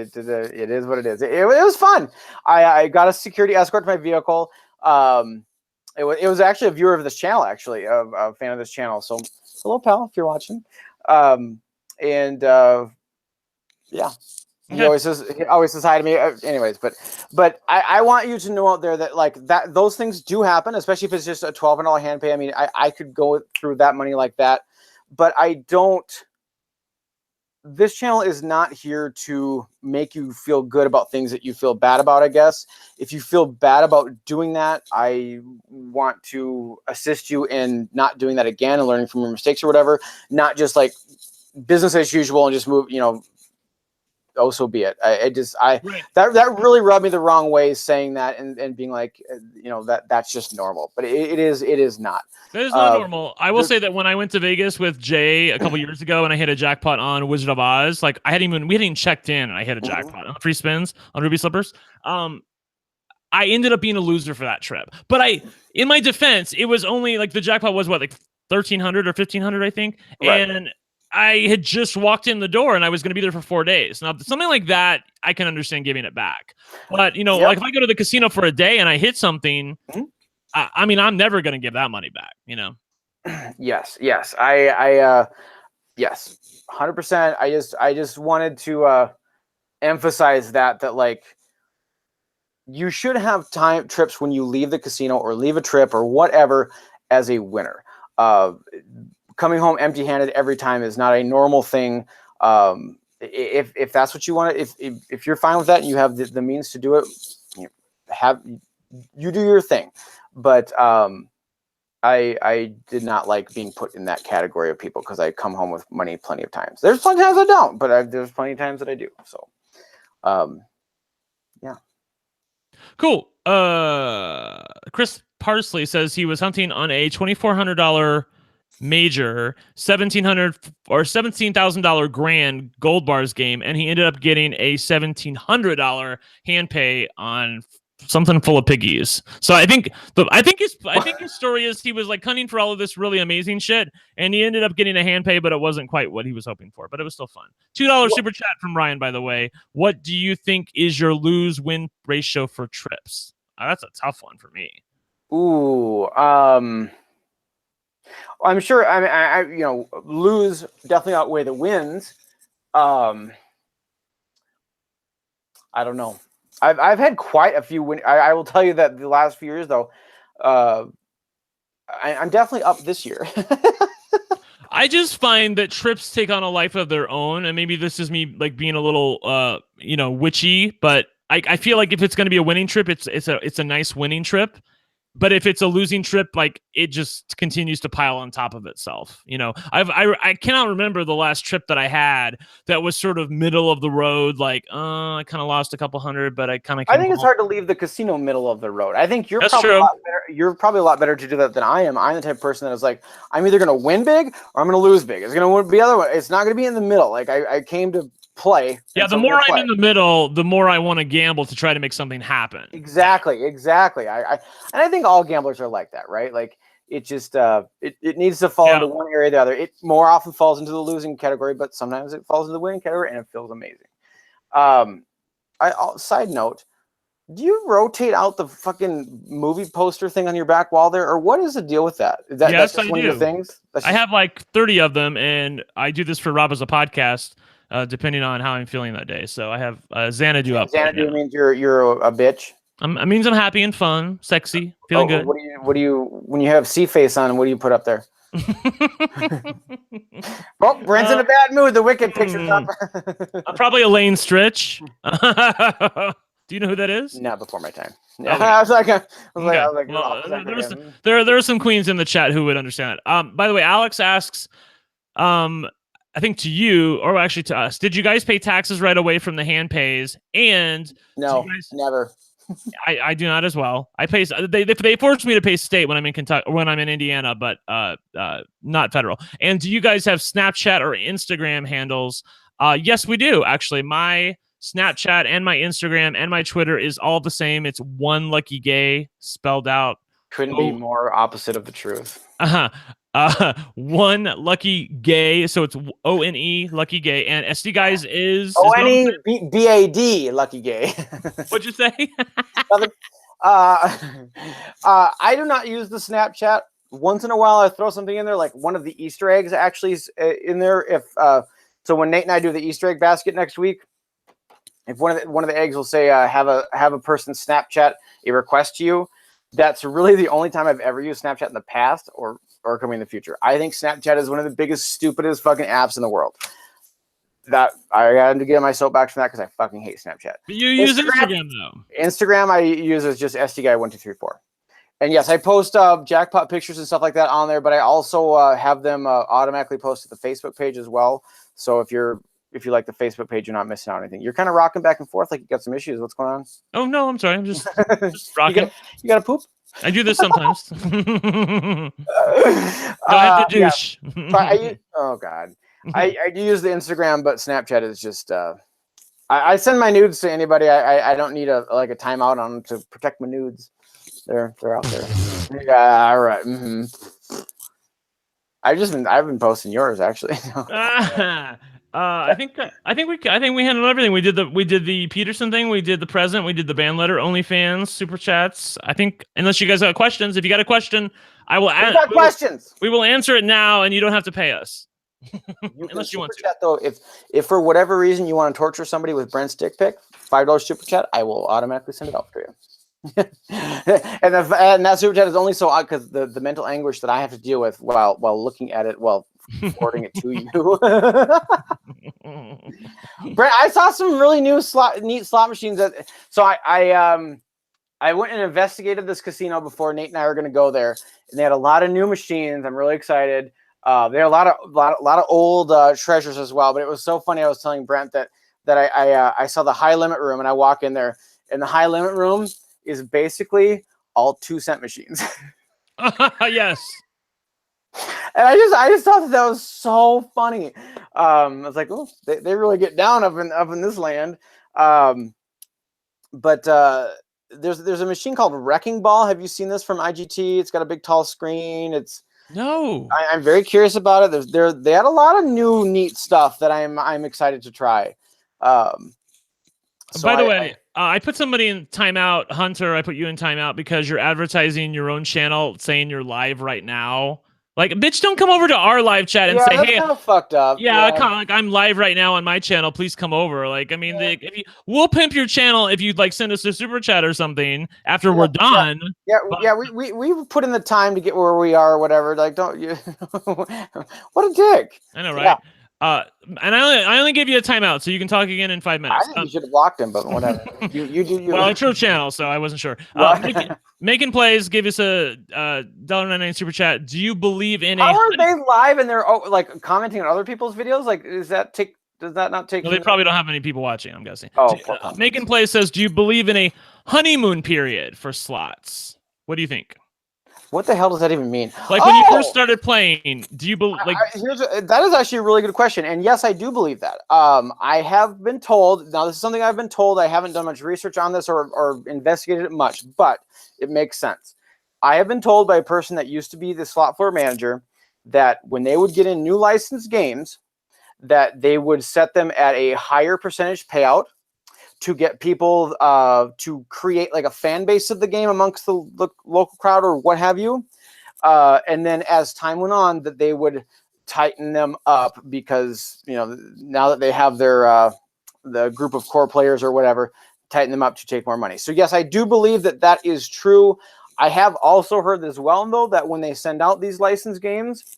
what it is. It was fun. I got a security escort to my vehicle. It was actually a viewer of this channel, actually, a fan of this channel. So hello, pal, if you're watching. Yeah. He always says hi to me. Anyways, but I want you to know out there that, like, that those things do happen, especially if it's just a $1,200 hand pay. I mean, I could go through that money like that, but I don't. This channel is not here to make you feel good about things that you feel bad about, I guess. If you feel bad about doing that, I want to assist you in not doing that again and learning from your mistakes or whatever. Not just like business as usual and just move, you know. Oh, so be it. Right. That really rubbed me the wrong way, saying that and being like, you know, that's just normal, but it is not. That is not normal. I will say that when I went to Vegas with Jay a couple years ago and I hit a jackpot on Wizard of Oz, like we hadn't even checked in, and I hit a jackpot on free spins on Ruby Slippers. I ended up being a loser for that trip, but in my defense, it was only like the jackpot was what, like 1,300 or 1,500, I think, right. And I had just walked in the door and I was going to be there for 4 days. Now, something like that, I can understand giving it back. But, you know, like if I go to the casino for a day and I hit something, I mean, I'm never going to give that money back, you know? Yes. Yes, 100%. I just wanted to emphasize that like, you should have trips when you leave the casino or leave a trip or whatever as a winner. Coming home empty-handed every time is not a normal thing. If that's what you want, if you're fine with that and you have the means to do it, you do your thing. But I did not like being put in that category of people because I come home with money plenty of times. There's plenty of times I don't, but there's plenty of times that I do. So, yeah. Cool. Chris Parsley says he was hunting on a $2,400 major $17,000 grand gold bars game, and he ended up getting a $1,700 hand pay on something full of piggies. So I think his story is he was like hunting for all of this really amazing shit, and he ended up getting a hand pay, but it wasn't quite what he was hoping for. But it was still fun. $2 super chat from Ryan, by the way. What do you think is your lose-win ratio for trips? That's a tough one for me. Ooh, I'm sure. I mean, I you know, lose definitely outweigh the wins. I don't know. I've had quite a few wins. I will tell you that the last few years, though, I'm definitely up this year. I just find that trips take on a life of their own, and maybe this is me like being a little, you know, witchy, but I feel like if it's going to be a winning trip, it's a nice winning trip. But if it's a losing trip, like it just continues to pile on top of itself. You know, I cannot remember the last trip that I had that was sort of middle of the road. Like, I kind of lost a couple hundred, but I kind of. I think it's hard to leave the casino middle of the road. I think you're That's probably true. a lot better. You're probably a lot better to do that than I am. I'm the type of person that is like, I'm either going to win big or I'm going to lose big. It's going to be the other way. It's not going to be in the middle. Like I came to play. Yeah, the more I'm in the middle, the more I want to gamble to try to make something happen. Exactly. I think all gamblers are like that, right? Like it just it needs to fall into one area or the other. It more often falls into the losing category, but sometimes it falls into the winning category, and it feels amazing. Side note, do you rotate out the fucking movie poster thing on your back wall there, or what is the deal with that? Yes, that's just one of your things? I have like 30 of them, and I do this for Rob as a podcast, depending on how I'm feeling that day. So I have Xanadu up. Xanadu means you're a bitch. It means I'm happy and fun, sexy, feeling good. What do you when you have sea face on? What do you put up there? Well, Brent's in a bad mood. The Wicked picture's up. Probably Elaine Stritch. Do you know who that is? Not before my time. Okay. I was like, there are some queens in the chat who would understand that. By the way, Alex asks, I think to you, or actually to us, did you guys pay taxes right away from the hand pays? And no, never. I do not as well. I pay. They forced me to pay state when I'm in Kentucky, when I'm in Indiana, but not federal. And do you guys have Snapchat or Instagram handles? Yes, we do. Actually, my Snapchat and my Instagram and my Twitter is all the same. It's One Lucky Gay spelled out. Couldn't be more opposite of the truth. One Lucky Gay. So it's ONE Lucky Gay, and SDGuys is ONE BAD Lucky Gay. What'd you say? I do not use the Snapchat. Once in a while, I throw something in there, like one of the Easter eggs actually is in there. If so, when Nate and I do the Easter egg basket next week, if one of the eggs will say have a person Snapchat a request to you, that's really the only time I've ever used Snapchat in the past or coming in the future. I think Snapchat is one of the biggest, stupidest fucking apps in the world. That I had to get my soapbox from that because I fucking hate Snapchat. But you use Instagram though. Instagram I use as just SDGuy1234. And yes, I post jackpot pictures and stuff like that on there, but I also have them automatically posted to the Facebook page as well. So if you like the Facebook page, you're not missing out on anything. You're kind of rocking back and forth like you got some issues. What's going on? Oh no, I'm sorry. I'm just rocking. You got to poop? I do this sometimes. I have to douche. Oh God. I do use the Instagram, but Snapchat is just I send my nudes to anybody. I don't need a timeout on them to protect my nudes. They're out there. Yeah, all right. Mm-hmm. I've been posting yours actually. I think we handled everything. We did the Peterson thing. We did the present. We did the band letter. OnlyFans, super chats. I think unless you guys got questions, if you got a question, I will answer. Questions. We will answer it now, and you don't have to pay us. Unless you want to. Chat, though, if for whatever reason you want to torture somebody with Brent's dick pic, $5 super chat, I will automatically send it out for you. and that super chat is only so odd because the mental anguish that I have to deal with while looking at it, while forwarding it to you. Brent, I saw some really neat slot machines. So I went and investigated this casino before Nate and I were going to go there, and they had a lot of new machines. I'm really excited. They had a lot of old treasures as well. But it was so funny. I was telling Brent that I saw the high limit room, and I walk in there, and the high limit room is basically all 2-cent machines. Yes. And I just thought that was so funny. I was like, oh, they really get down up in this land. But there's a machine called Wrecking Ball. Have you seen this from IGT? It's got a big tall screen. No. I'm very curious about it. They had a lot of new neat stuff that I'm excited to try. By the way, I put somebody in timeout. Hunter, I put you in timeout because you're advertising your own channel saying you're live right now. Like, bitch, don't come over to our live chat and say, "Hey, kind of fucked up." Yeah, like I'm live right now on my channel. Please come over. Like, I mean, we'll pimp your channel if you'd like send us a super chat or something after we're done. We put in the time to get where we are or whatever. Like, don't you? What a dick! I know, right? Yeah. And I only give you a timeout, so you can talk again in 5 minutes. I think you should have blocked him, but whatever. you do. Well, it's your channel, so I wasn't sure. Making plays, give us a $1.99 super chat. Do you believe in How are they live and they're like commenting on other people's videos? Like, does that not take? No, they probably don't have any people watching. I'm guessing. Oh, Making plays says, do you believe in a honeymoon period for slots? What do you think? What the hell does that even mean? Like when you first started playing, do you believe? Like that is actually a really good question, and yes, I do believe that. I have been told. Now, this is something I've been told. I haven't done much research on this or investigated it much, but it makes sense. I have been told by a person that used to be the slot floor manager that when they would get in new licensed games, that they would set them at a higher percentage payout to get people to create like a fan base of the game amongst the local crowd or what have you. And then as time went on, that they would tighten them up because, you know, now that they have their the group of core players or whatever, tighten them up to take more money. So yes, I do believe that that is true. I have also heard as well, though, that when they send out these licensed games,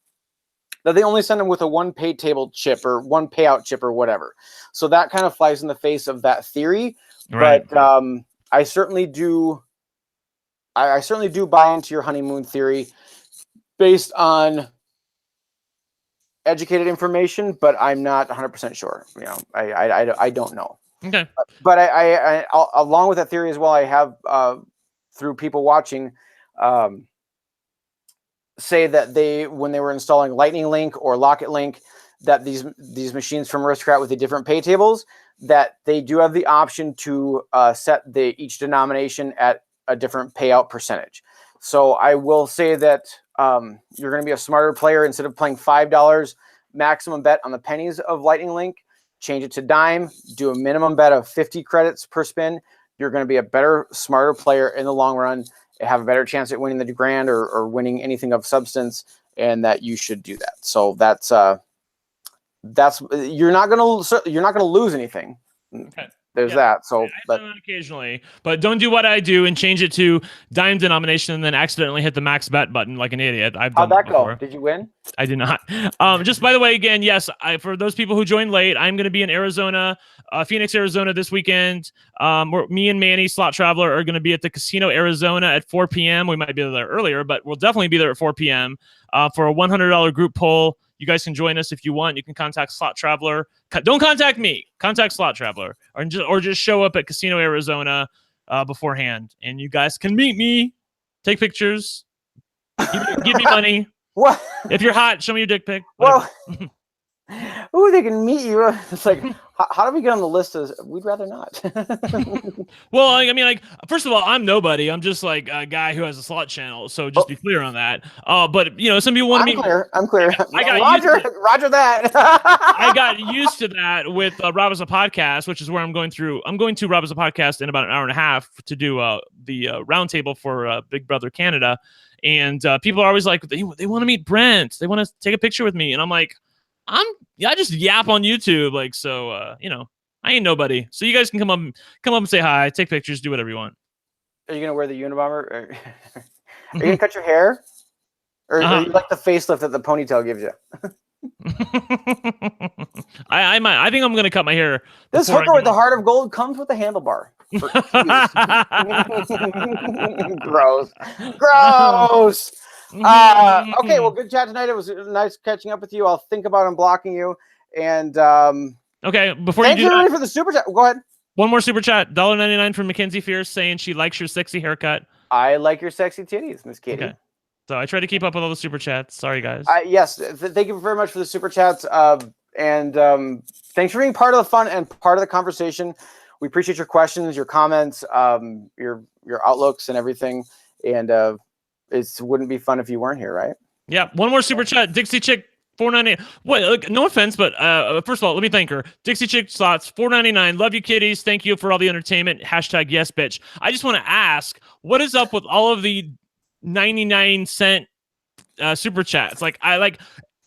that they only send them with a one pay table chip or one payout chip or whatever. So that kind of flies in the face of that theory. Right. But I certainly do. I certainly do buy into your honeymoon theory based on educated information, but I'm not 100% sure. You know, I don't know. Okay. But I along with that theory as well, I have through people watching say that when they were installing Lightning Link or Locket Link, that these machines from Aristocrat with the different pay tables, that they do have the option to set each denomination at a different payout percentage. So I will say that you're going to be a smarter player. Instead of playing $5 maximum bet on the pennies of Lightning Link, change it to dime, do a minimum bet of 50 credits per spin. You're going to be a better, smarter player in the long run, have a better chance at winning the grand or winning anything of substance, and that you should do that. So that's you're not going to lose anything. Okay. There's that. So but occasionally, but don't do what I do and change it to dime denomination and then accidentally hit the max bet button like an idiot. I've done How'd that before. go? Did you win? I did not. Just by the way, again, yes, for those people who joined late, I'm going to be in Arizona, Phoenix, Arizona this weekend. Me and Manny, Slot Traveler, are going to be at the Casino Arizona at 4 p.m. We might be there earlier, but we'll definitely be there at 4 p.m. For a $100 group poll. You guys can join us if you want. You can contact Slot Traveler. Don't contact me. Contact Slot Traveler, or just show up at Casino Arizona beforehand, and you guys can meet me, take pictures, give me money. What? If you're hot, show me your dick pic. Well, ooh, they can meet you. It's like, how do we get on the list? We'd rather not. Well, I mean, like, first of all, I'm nobody. I'm just like a guy who has a slot channel. So just be clear on that. But you know, some people want to meet. I'm clear. I got Roger that. I got used to that with Rob as a Podcast, which is where I'm going through. I'm going to Rob as a Podcast in about an hour and a half to do the roundtable for Big Brother Canada. And people are always like, they want to meet Brent. They want to take a picture with me. And I'm like, I just yap on YouTube. Like, so, you know, I ain't nobody. So you guys can come up and say hi, take pictures, do whatever you want. Are you going to wear the Unabomber? Are you going to cut your hair? Or you like the facelift that the ponytail gives you? I think I'm going to cut my hair. This hooker with the heart of gold comes with a handlebar. Gross. Okay, well, good chat tonight. It was nice catching up with you. I'll think about unblocking you. And okay, before thank you do that, for the super chat. Go ahead. One more super chat. $1.99 from Mackenzie Fierce saying she likes your sexy haircut. I like your sexy titties, Miss Katie. Okay. So I try to keep up with all the super chats. Sorry, guys. Yes, thank you very much for the super chats. And thanks for being part of the fun and part of the conversation. We appreciate your questions, your comments, your outlooks, and everything. And it wouldn't be fun if you weren't here, right? Yeah. One more super chat. Dixie Chick 498. Wait, look, no offense, but first of all, let me thank her. Dixie Chick Slots 499. Love you, kitties. Thank you for all the entertainment. # yes, bitch. I just want to ask, what is up with all of the 99-cent super chats? Like,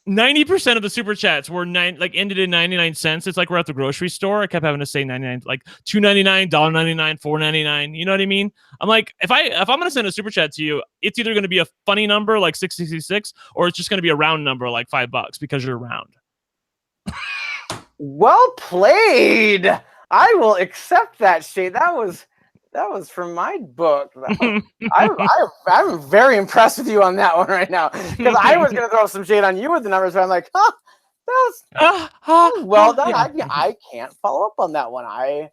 90% of the super chats were ended in 99 cents. It's like we're at the grocery store. I kept having to say 99, like $2.99, $1.99, $4.99. You know what I mean? I'm like, if I'm gonna send a super chat to you, it's either gonna be a funny number like 666, or it's just gonna be a round number like $5 because you're round. Well played. I will accept that shade. That was from my book. I'm very impressed with you on that one right now, because I was going to throw some shade on you with the numbers, but I'm like, that was well done. Yeah. I can't follow up on that one. I'm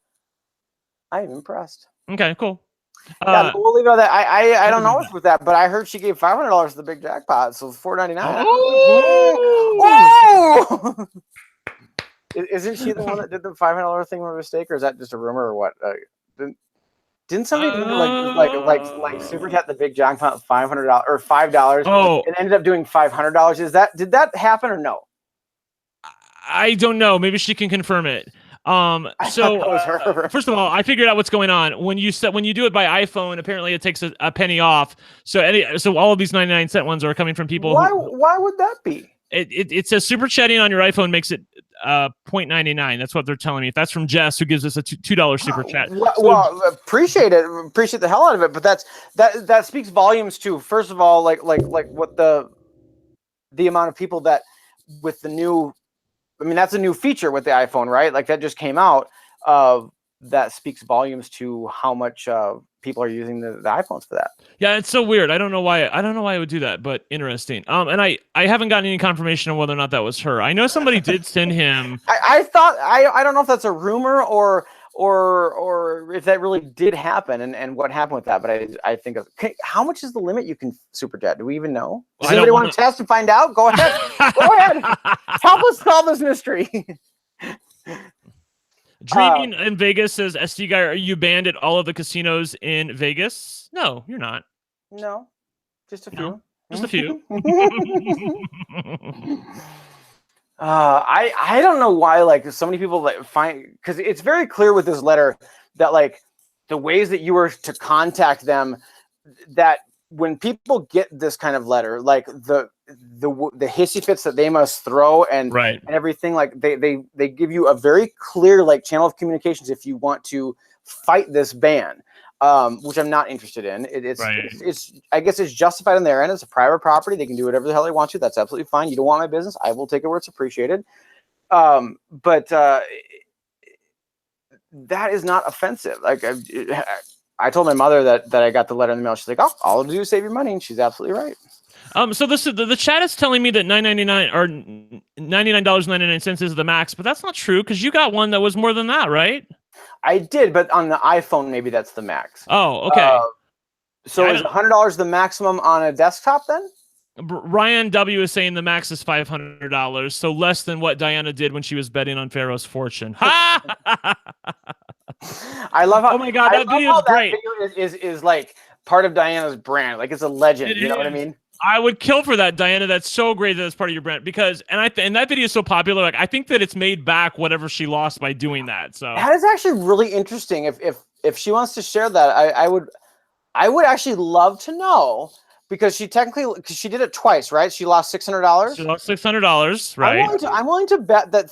impressed. Okay, cool. Yeah, we'll leave it on that. I don't know what's with that, but I heard she gave $500 to the big jackpot, so $499. Oh! Isn't she the one that did the $500 thing by mistake, or is that just a rumor, or what? Didn't somebody like super chat the big jackpot $500 or $5? Oh, and ended up doing $500? Did that happen or no? I don't know. Maybe she can confirm it. So first of all, I figured out what's going on. When you do it by iPhone, apparently it takes a penny off. So all of these 99-cent ones are coming from people. Why would that be? It says super chatting on your iPhone makes it 0.99. That's what they're telling me. That's from Jess, who gives us a $2 super chat. Well, appreciate it. Appreciate the hell out of it. But that speaks volumes to, first of all, like what the amount of people that with the new. I mean, that's a new feature with the iPhone, right? Like that just came out. That speaks volumes to how much people are using the iPhones for that. Yeah, it's so weird. I don't know why it would do that, but interesting. And I haven't gotten any confirmation of whether or not that was her. I know somebody did send him. I thought I don't know if that's a rumor or if that really did happen and what happened with that. But I think how much is the limit you can super chat? Do we even know? Does anybody want to test and find out? Go ahead. Go ahead. Help us solve this mystery. Dreaming in Vegas says, SDGuy, are you banned at all of the casinos in Vegas? No, you're not. No, just a few. No, just a few. I don't know why like so many people like find, because it's very clear with this letter that like the ways that you were to contact them, that when people get this kind of letter, like the hissy fits that they must throw and everything, like they give you a very clear like channel of communications if you want to fight this ban, which I'm not interested in. It's I guess it's justified on their end. It's a private property. They can do whatever the hell they want to. That's absolutely fine. You don't want my business, I will take it where it's appreciated. But that is not offensive. Like I told my mother that I got the letter in the mail. She's like, "Oh, all to do is save your money," and she's absolutely right. So the chat is telling me that $9.99 or $99.99 is the max, but that's not true because you got one that was more than that, right? I did, but on the iPhone, maybe that's the max. Oh, okay. So is $100 the maximum on a desktop then? Ryan W is saying the max is $500, so less than what Diana did when she was betting on Pharaoh's fortune. Ha! I love how. Oh my god, that video is great. That video is like part of Diana's brand. Like it's a legend. You know what I mean? I would kill for that, Diana. That's so great that it's part of your brand because, and that video is so popular. Like I think that it's made back whatever she lost by doing that. So that is actually really interesting. If she wants to share that, I would actually love to know. Because she did it twice, right? She lost $600. She lost $600, right? I'm willing to bet that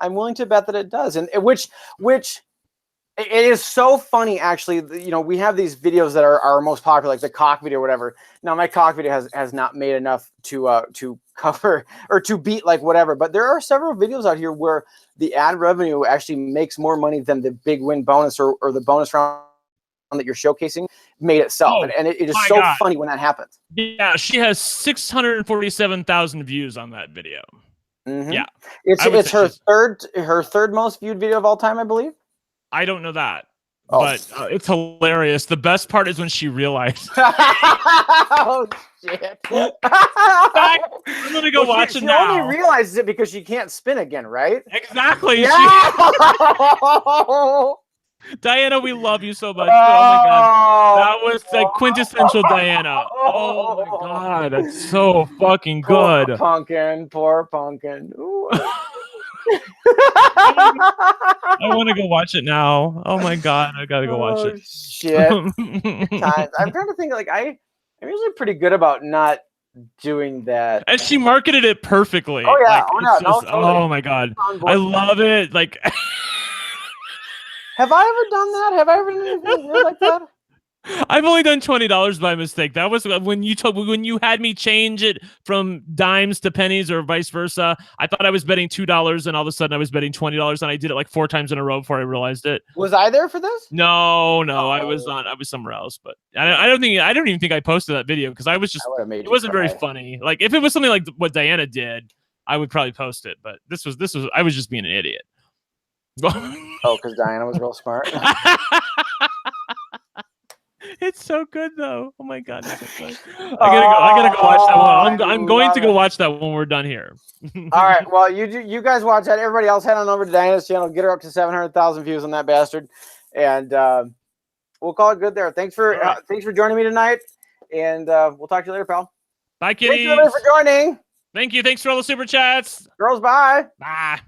I'm willing to bet that it does, and which it is so funny actually. You know, we have these videos that are our most popular, like the cock video or whatever. Now my cock video has not made enough to cover or to beat like whatever, but there are several videos out here where the ad revenue actually makes more money than the big win bonus or the bonus round that you're showcasing made itself. And it is so funny when that happens. Yeah, she has 647,000 views on that video. Mm-hmm. Yeah. It's her third most viewed video of all time, I believe. I don't know that. But it's hilarious. The best part is when she realized. Oh shit. I'm gonna go watch it now. She only realizes it because she can't spin again, right? Exactly. Yeah! Diana, we love you so much. Oh my god, that was the quintessential Diana. Oh my god, that's so fucking good. Poor pumpkin. Ooh. I want to go watch it now. Oh my god, I gotta go watch it. Shit. I'm trying to think. Like I'm usually pretty good about not doing that. And she marketed it perfectly. Oh yeah. Like, oh my god, I love it. Like. Have I ever done that? Have I ever done anything weird like that? I've only done $20 by mistake. That was when you had me change it from dimes to pennies or vice versa. I thought I was betting $2 and all of a sudden I was betting $20 and I did it like 4 times in a row before I realized it. Was I there for this? No, I was somewhere else. But I don't even think I posted that video because I was just it wasn't very funny. Like if it was something like what Diana did, I would probably post it. But this was I was just being an idiot. Oh, because Diana was real smart. It's so good though. Oh my god, it's so good. I gotta go watch that one. I'm going to go watch that when we're done here. All right. Well, you guys watch that. Everybody else head on over to Diana's channel. Get her up to 700,000 views on that bastard, and we'll call it good there. Thanks for joining me tonight, and we'll talk to you later, pal. Bye, kitties. Thanks everybody for joining. Thank you. Thanks for all the super chats. Girls, bye. Bye.